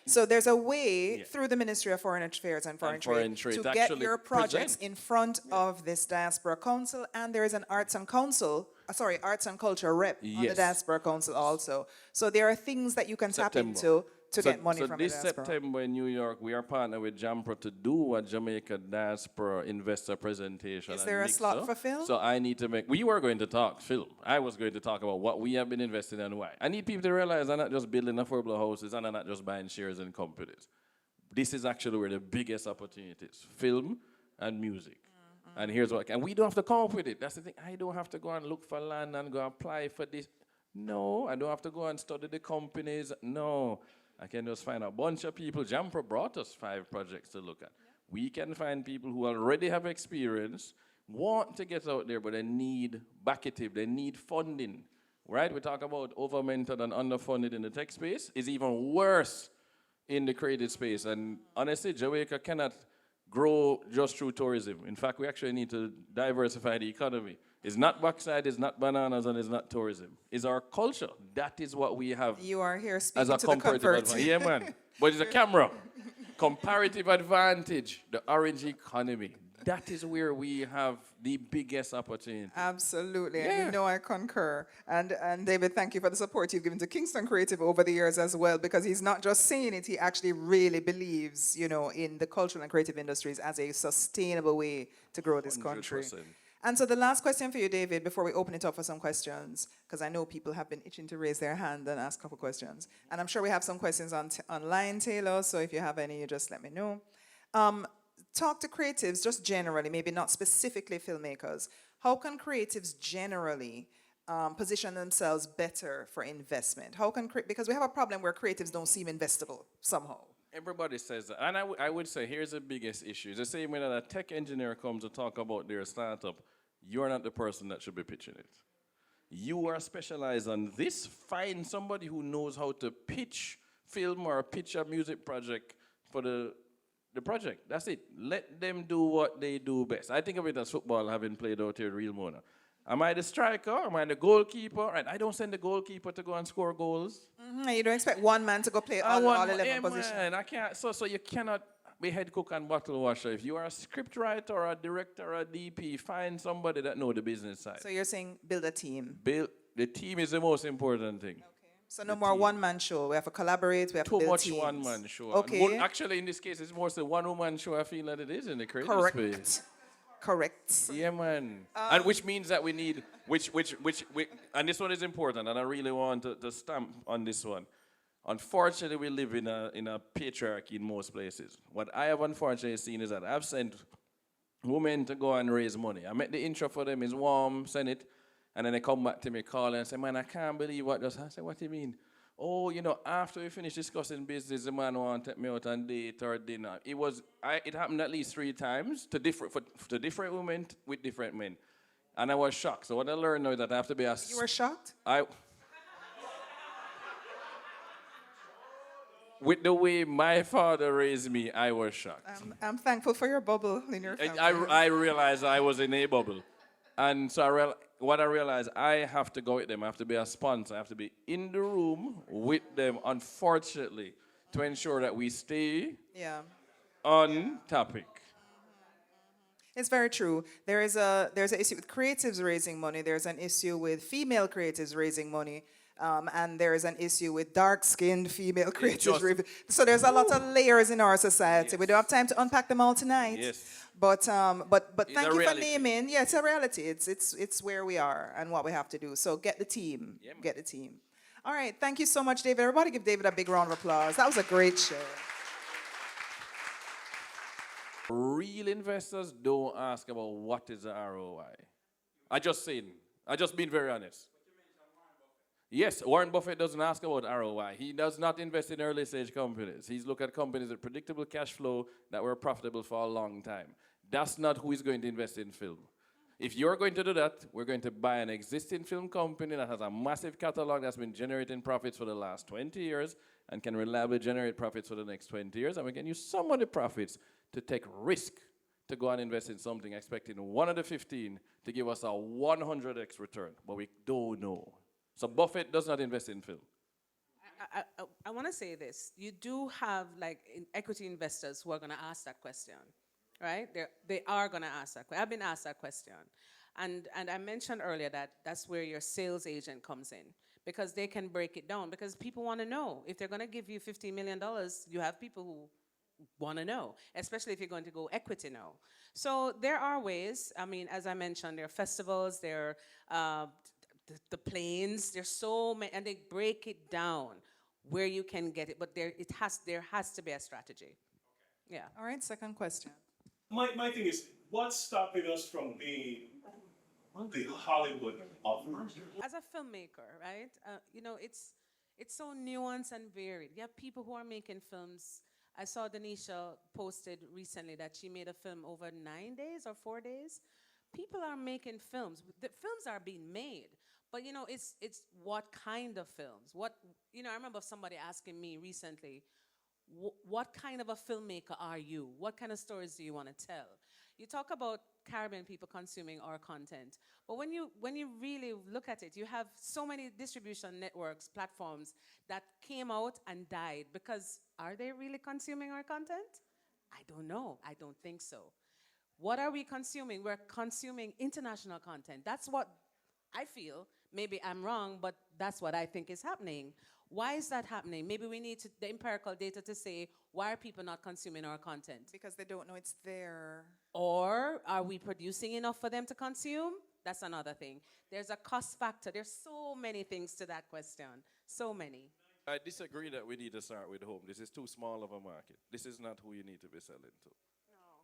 So there's a way through the Ministry of Foreign Affairs and Foreign Trade to get actually your projects present. in front of this Diaspora Council, and there is an Arts and Culture rep on the Yes. Diaspora Council also. So there are things that you can tap September. into to get money from the this diaspora. September in New York, we are partnered with JAMPRO to do a Jamaica Diaspora investor presentation. Is and there a mixer. slot for film? So I need to we were going to talk film. I was going to talk about what we have been investing in and why. I need people to realize I'm not just building affordable houses and I'm not just buying shares in companies. This is actually where the biggest opportunity is, film and music. And here's what, and we don't have to come up with it. That's the thing. I don't have to go and look for land and go apply for this. No, I don't have to go and study the companies. No, I can just find a bunch of people. JAMPRO brought us 5 projects to look at. We can find people who already have experience, want to get out there, but they need backative, they need funding. Right? We talk about over-mentored and underfunded in the tech space. It's even worse in the creative space. And honestly, Jamaica cannot grow just through tourism. In fact, we actually need to diversify the economy. It's not backside, it's not bananas, and it's not tourism. It's our culture. That is what we have You are here as speaking a to the comparative convert. advantage. Yeah, man. But it's a camera. Comparative advantage, the orange economy. That is where we have the biggest opportunity. Absolutely, Yeah. and you know I concur. And David, thank you for the support you've given to Kingston Creative over the years as well, because he's not just saying it, he actually really believes, you know, in the cultural and creative industries as a sustainable way to grow this country. 100%. And so the last question for you, David, before we open it up for some questions, because I know people have been itching to raise their hand and ask a couple questions. And I'm sure we have some questions online, Taylor, so if you have any, you just let me know. Talk to creatives just generally, maybe not specifically filmmakers. How can creatives generally position themselves better for investment? How can because we have a problem where creatives don't seem investable somehow. Everybody says that. And I would say here's the biggest issue. It's the same way that a tech engineer comes to talk about their startup. You're not the person that should be pitching it. You are specialized on this. Find somebody who knows how to pitch film or pitch a music project for the project. That's it. Let them do what they do best. I think of it as football, having played out here in Real Mona. Am I the striker? Am I the goalkeeper? Right. I don't send the goalkeeper to go and score goals. Mm-hmm. You don't expect one man to go play all 11 positions. Man, I can't. So you cannot be head cook and bottle washer. If you are a script writer or a director or a DP, find somebody that know the business side. So you're saying build a team. The team is the most important thing. So no more one-man show. We have to collaborate. We have to build teams. Too much one-man show. Okay. Actually, in this case, it's more a one-woman show. I feel that it is in the creative Correct. space. Correct. Yeah, man. And which means that we need, and this one is important, and I really want to stamp on this one. Unfortunately, we live in a patriarchy in most places. What I have unfortunately seen is that I've sent women to go and raise money. I met the intro for them, it's warm, send it. And then they come back to me, call and say, man, I can't believe what just happened. I say, what do you mean? Oh, you know, after we finish discussing business, the man want to take me out on date or dinner. It happened at least 3 times to different women with different men. And I was shocked. So what I learned now is that I have to be a... You were shocked? With the way my father raised me, I was shocked. I'm thankful for your bubble in your family. I realized I was in a bubble. And so what I realized, I have to go with them. I have to be a sponsor. I have to be in the room with them, unfortunately, to ensure that we stay on topic. It's very true. There's an issue with creatives raising money. There's an issue with female creatives raising money. And there is an issue with dark-skinned female creatives. So there's a lot of layers in our society. Yes. We don't have time to unpack them all tonight. Yes. But thank you for naming. Yeah, it's a reality. It's where we are and what we have to do. So get the team. Yeah, get the team. All right. Thank you so much, David. Everybody give David a big round of applause. That was a great show. Real investors don't ask about what is the ROI. I just being very honest. Yes, Warren Buffett doesn't ask about ROI. He does not invest in early stage companies. He's looked at companies with predictable cash flow that were profitable for a long time. That's not who is going to invest in film. If you're going to do that, we're going to buy an existing film company that has a massive catalog that's been generating profits for the last 20 years and can reliably generate profits for the next 20 years. And we can use some of the profits to take risk to go and invest in something expecting 1 out of 15 to give us a 100x return. But we don't know. So Buffett does not invest in film. I want to say this. You do have equity investors who are going to ask that question, right? They are going to ask that question. I've been asked that question. And I mentioned earlier that that's where your sales agent comes in, because they can break it down, because people want to know. If they're going to give you $15 million, you have people who want to know, especially if you're going to go equity now. So there are ways. I mean, as I mentioned, there are festivals, there are the planes, there's so many, and they break it down where you can get it, but there has to be a strategy. Yeah. All right, second question. My thing is, what's stopping us from being the Hollywood of? As a filmmaker, right? It's so nuanced and varied. You have people who are making films. I saw Denisha posted recently that she made a film over 9 days or 4 days. People are making films. The films are being made. But, it's what kind of films? I remember somebody asking me recently, what kind of a filmmaker are you? What kind of stories do you want to tell? You talk about Caribbean people consuming our content, but when you really look at it, you have so many distribution networks, platforms that came out and died because are they really consuming our content? I don't know. I don't think so. What are we consuming? We're consuming international content. That's what I feel. Maybe I'm wrong, but that's what I think is happening. Why is that happening? Maybe we need the empirical data to say, why are people not consuming our content? Because they don't know it's there. Or are we producing enough for them to consume? That's another thing. There's a cost factor. There's so many things to that question. So many. I disagree that we need to start with home. This is too small of a market. This is not who you need to be selling to.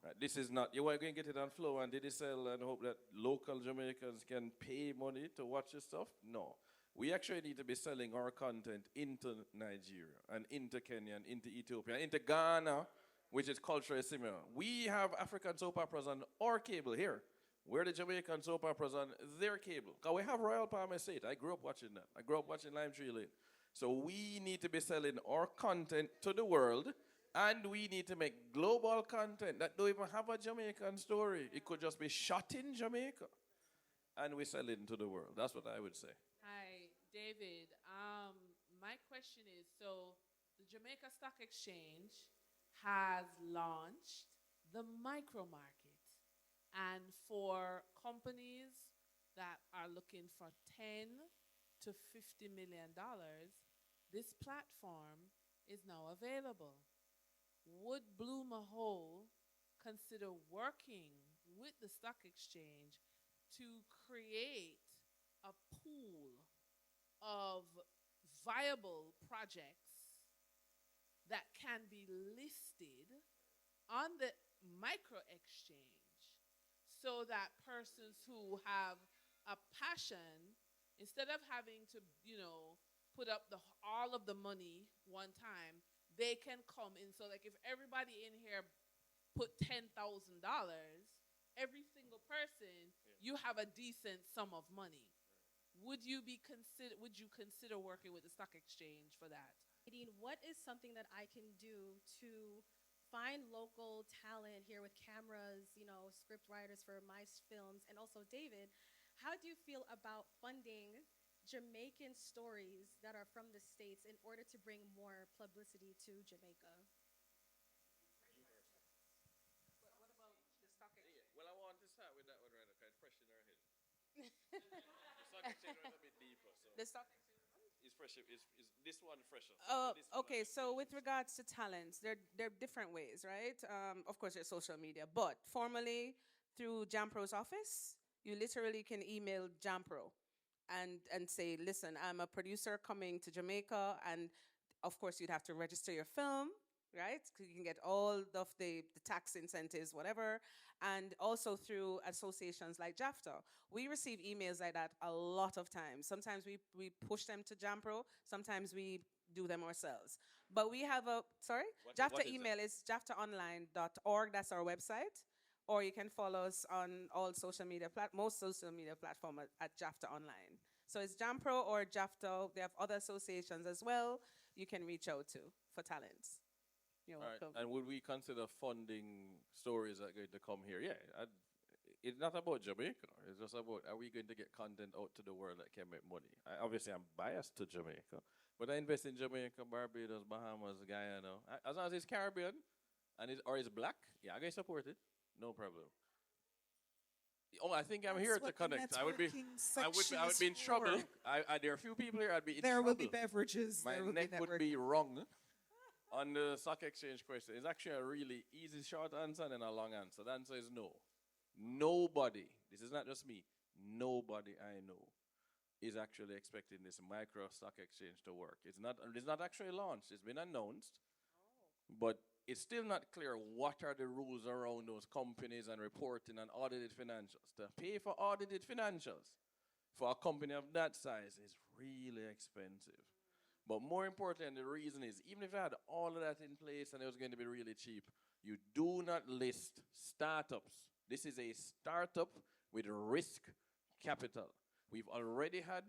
Right, this is not, you are going to get it on flow and did it sell and hope that local Jamaicans can pay money to watch your stuff? No. We actually need to be selling our content into Nigeria and into Kenya and into Ethiopia and into Ghana, which is culturally similar. We have African soap operas on our cable here. We're the Jamaican soap operas on their cable. Because we have Royal Palm Estate. I grew up watching that. I grew up watching Lime Tree Lane. So we need to be selling our content to the world, and we need to make global content that don't even have a Jamaican story. It could just be shot in Jamaica, and we sell it into the world. That's what I would say. Hi, David. My question is, so the Jamaica Stock Exchange has launched the micro market, and for companies that are looking for $10 to $50 million, this platform is now available. Would Blue Mahoe consider working with the stock exchange to create a pool of viable projects that can be listed on the micro exchange so that persons who have a passion, instead of having to, put up all of the money one time, they can come in. So like if everybody in here put $10,000, every single person, you have a decent sum of money. Would you consider working with the stock exchange for that? Nadean, what is something that I can do to find local talent here with cameras, script writers for my films, and also David, how do you feel about funding Jamaican stories that are from the States in order to bring more publicity to Jamaica? What about the stock exchange? Well, I want to start with that one right now, kind of fresh in our head. The stock exchange was a bit deeper, so The stock exchange. it's fresh. Is this one fresher? Okay, so with regards to talents, there are different ways, right? Of course, there's social media, but formally through Jampro's office, you literally can email Jampro and say, listen, I'm a producer coming to Jamaica, and of course you'd have to register your film, right? 'Cause you can get all of the tax incentives, whatever, and also through associations like JAFTA. We receive emails like that a lot of times. Sometimes we push them to Jampro, sometimes we do them ourselves. But we have JAFTA what is email is jaftaonline.org, that's our website. Or you can follow us on all social media, most social media platforms at JAFTA Online. So it's Jampro or JAFTA. They have other associations as well you can reach out to for talents. You're welcome. And would we consider funding stories that are going to come here? Yeah, it's not about Jamaica. It's just about, are we going to get content out to the world that can make money? Obviously, I'm biased to Jamaica, but I invest in Jamaica, Barbados, Bahamas, Guyana. As long as it's Caribbean and it's black, yeah, I'm going to support it. No problem. Oh, I think I'm here to connect. I would be in trouble. There are a few people here. I'd be in trouble. There will be beverages. My neck would be wrong on the stock exchange question. It's actually a really easy short answer and a long answer. The answer is no. Nobody, this is not just me, nobody I know is actually expecting this micro stock exchange to work. It's not actually launched. It's been announced, but it's still not clear what are the rules around those companies and reporting and audited financials. To pay for audited financials for a company of that size is really expensive. But more importantly, the reason is, even if you had all of that in place and it was going to be really cheap, you do not list startups. This is a startup with risk capital. We've already had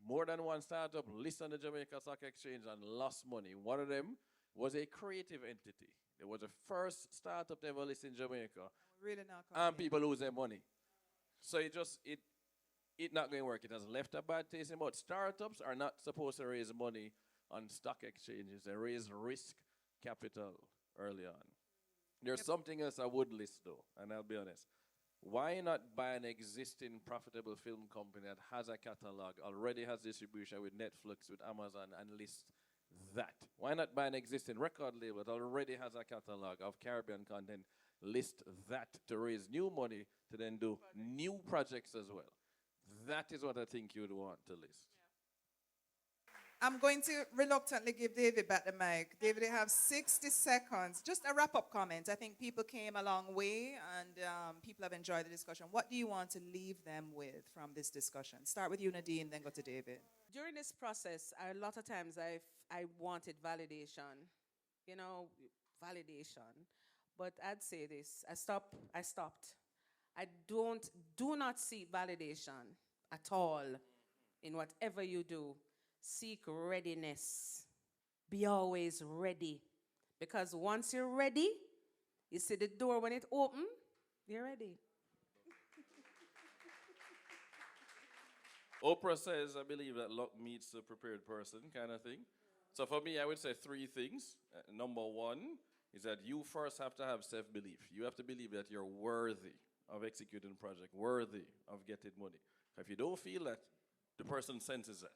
more than one startup list on the Jamaica Stock Exchange and lost money. One of them was a creative entity. It was the first startup ever listed in Jamaica Really not and coming in. people lose their money. So it not going to work. It has left a bad taste in mouth. Startups are not supposed to raise money on stock exchanges. They raise risk capital early on. There's something else I would list though, and I'll be honest. Why not buy an existing profitable film company that has a catalog, already has distribution with Netflix, with Amazon, and list that? Why not buy an existing record label that already has a catalog of Caribbean content, list that to raise new money to then do new projects as well? That is what I think you would want to list. I'm going to reluctantly give David back the mic. David, you have 60 seconds. Just a wrap-up comment. I think people came a long way and people have enjoyed the discussion. What do you want to leave them with from this discussion? Start with you, Nadean, then go to David. During this process, a lot of times I wanted validation, validation. But I'd say this, I stopped. I do not seek validation at all in whatever you do. Seek readiness. Be always ready. Because once you're ready, you see the door when it opens, you're ready. Oprah says, I believe that luck meets the prepared person kind of thing. So for me, I would say three things. Number one is that you first have to have self-belief. You have to believe that you're worthy of executing a project, worthy of getting money. If you don't feel that, the person senses that.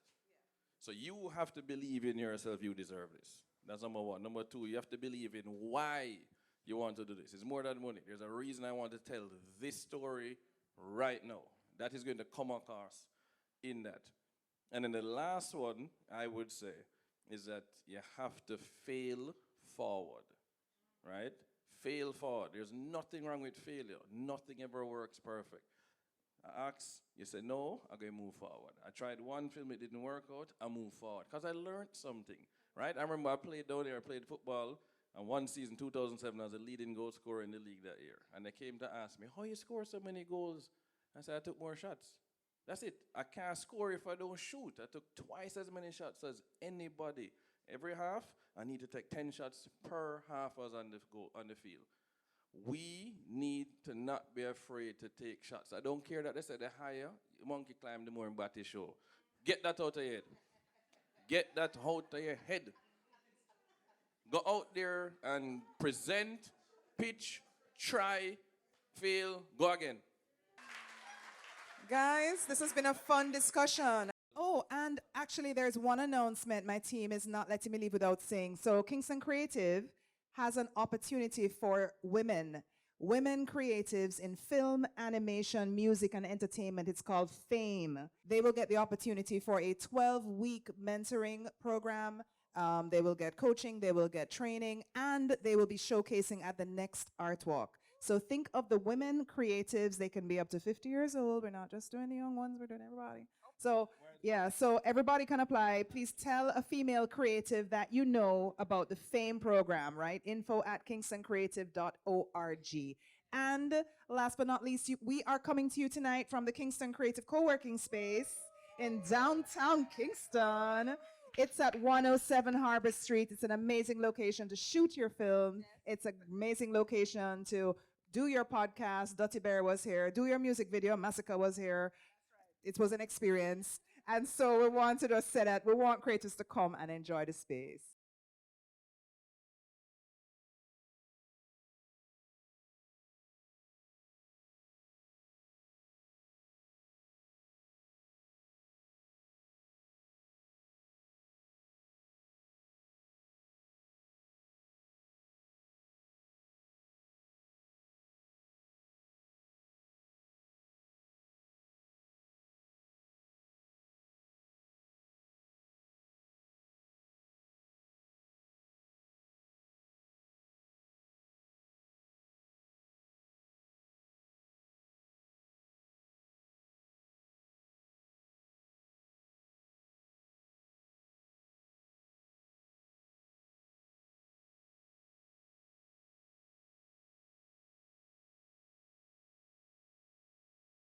So you have to believe in yourself, you deserve this. That's number one. Number two, you have to believe in why you want to do this. It's more than money. There's a reason I want to tell this story right now. That is going to come across in that. And then the last one, I would say, is that you have to fail forward, right? Fail forward. There's nothing wrong with failure. Nothing ever works perfect. I ask, you say, no, I'm going to move forward. I tried one film, it didn't work out, I moved forward. Because I learned something, right? I remember I played down there, I played football, and one season, 2007, I was the leading goal scorer in the league that year. And they came to ask me, how you score so many goals? I said, I took more shots. That's it. I can't score if I don't shoot. I took twice as many shots as anybody. Every half, I need to take 10 shots per half I was on the field. We need to not be afraid to take shots. I don't care that they say the higher monkey climb, the more body show. Get that out of your head. Get that out of your head. Go out there and present, pitch, try, fail, go again. Guys, this has been a fun discussion. Oh, and actually there's one announcement my team is not letting me leave without saying. So Kingston Creative has an opportunity for women creatives in film, animation, music, and entertainment. It's called FAME. They will get the opportunity for a 12-week mentoring program. They will get coaching, they will get training, and they will be showcasing at the next Art Walk. So think of the women creatives. They can be up to 50 years old. We're not just doing the young ones, we're doing everybody. So yeah, so everybody can apply. Please tell a female creative that you know about the FAME program, right? info@kingstoncreative.org. And last but not least, we are coming to you tonight from the Kingston Creative Coworking Space in downtown Kingston. It's at 107 Harbour Street. It's an amazing location to shoot your film. It's an amazing location to do your podcast. Dutty Bear was here. Do your music video. Massacre was here. It was an experience. And so we wanted to say that we want creators to come and enjoy the space.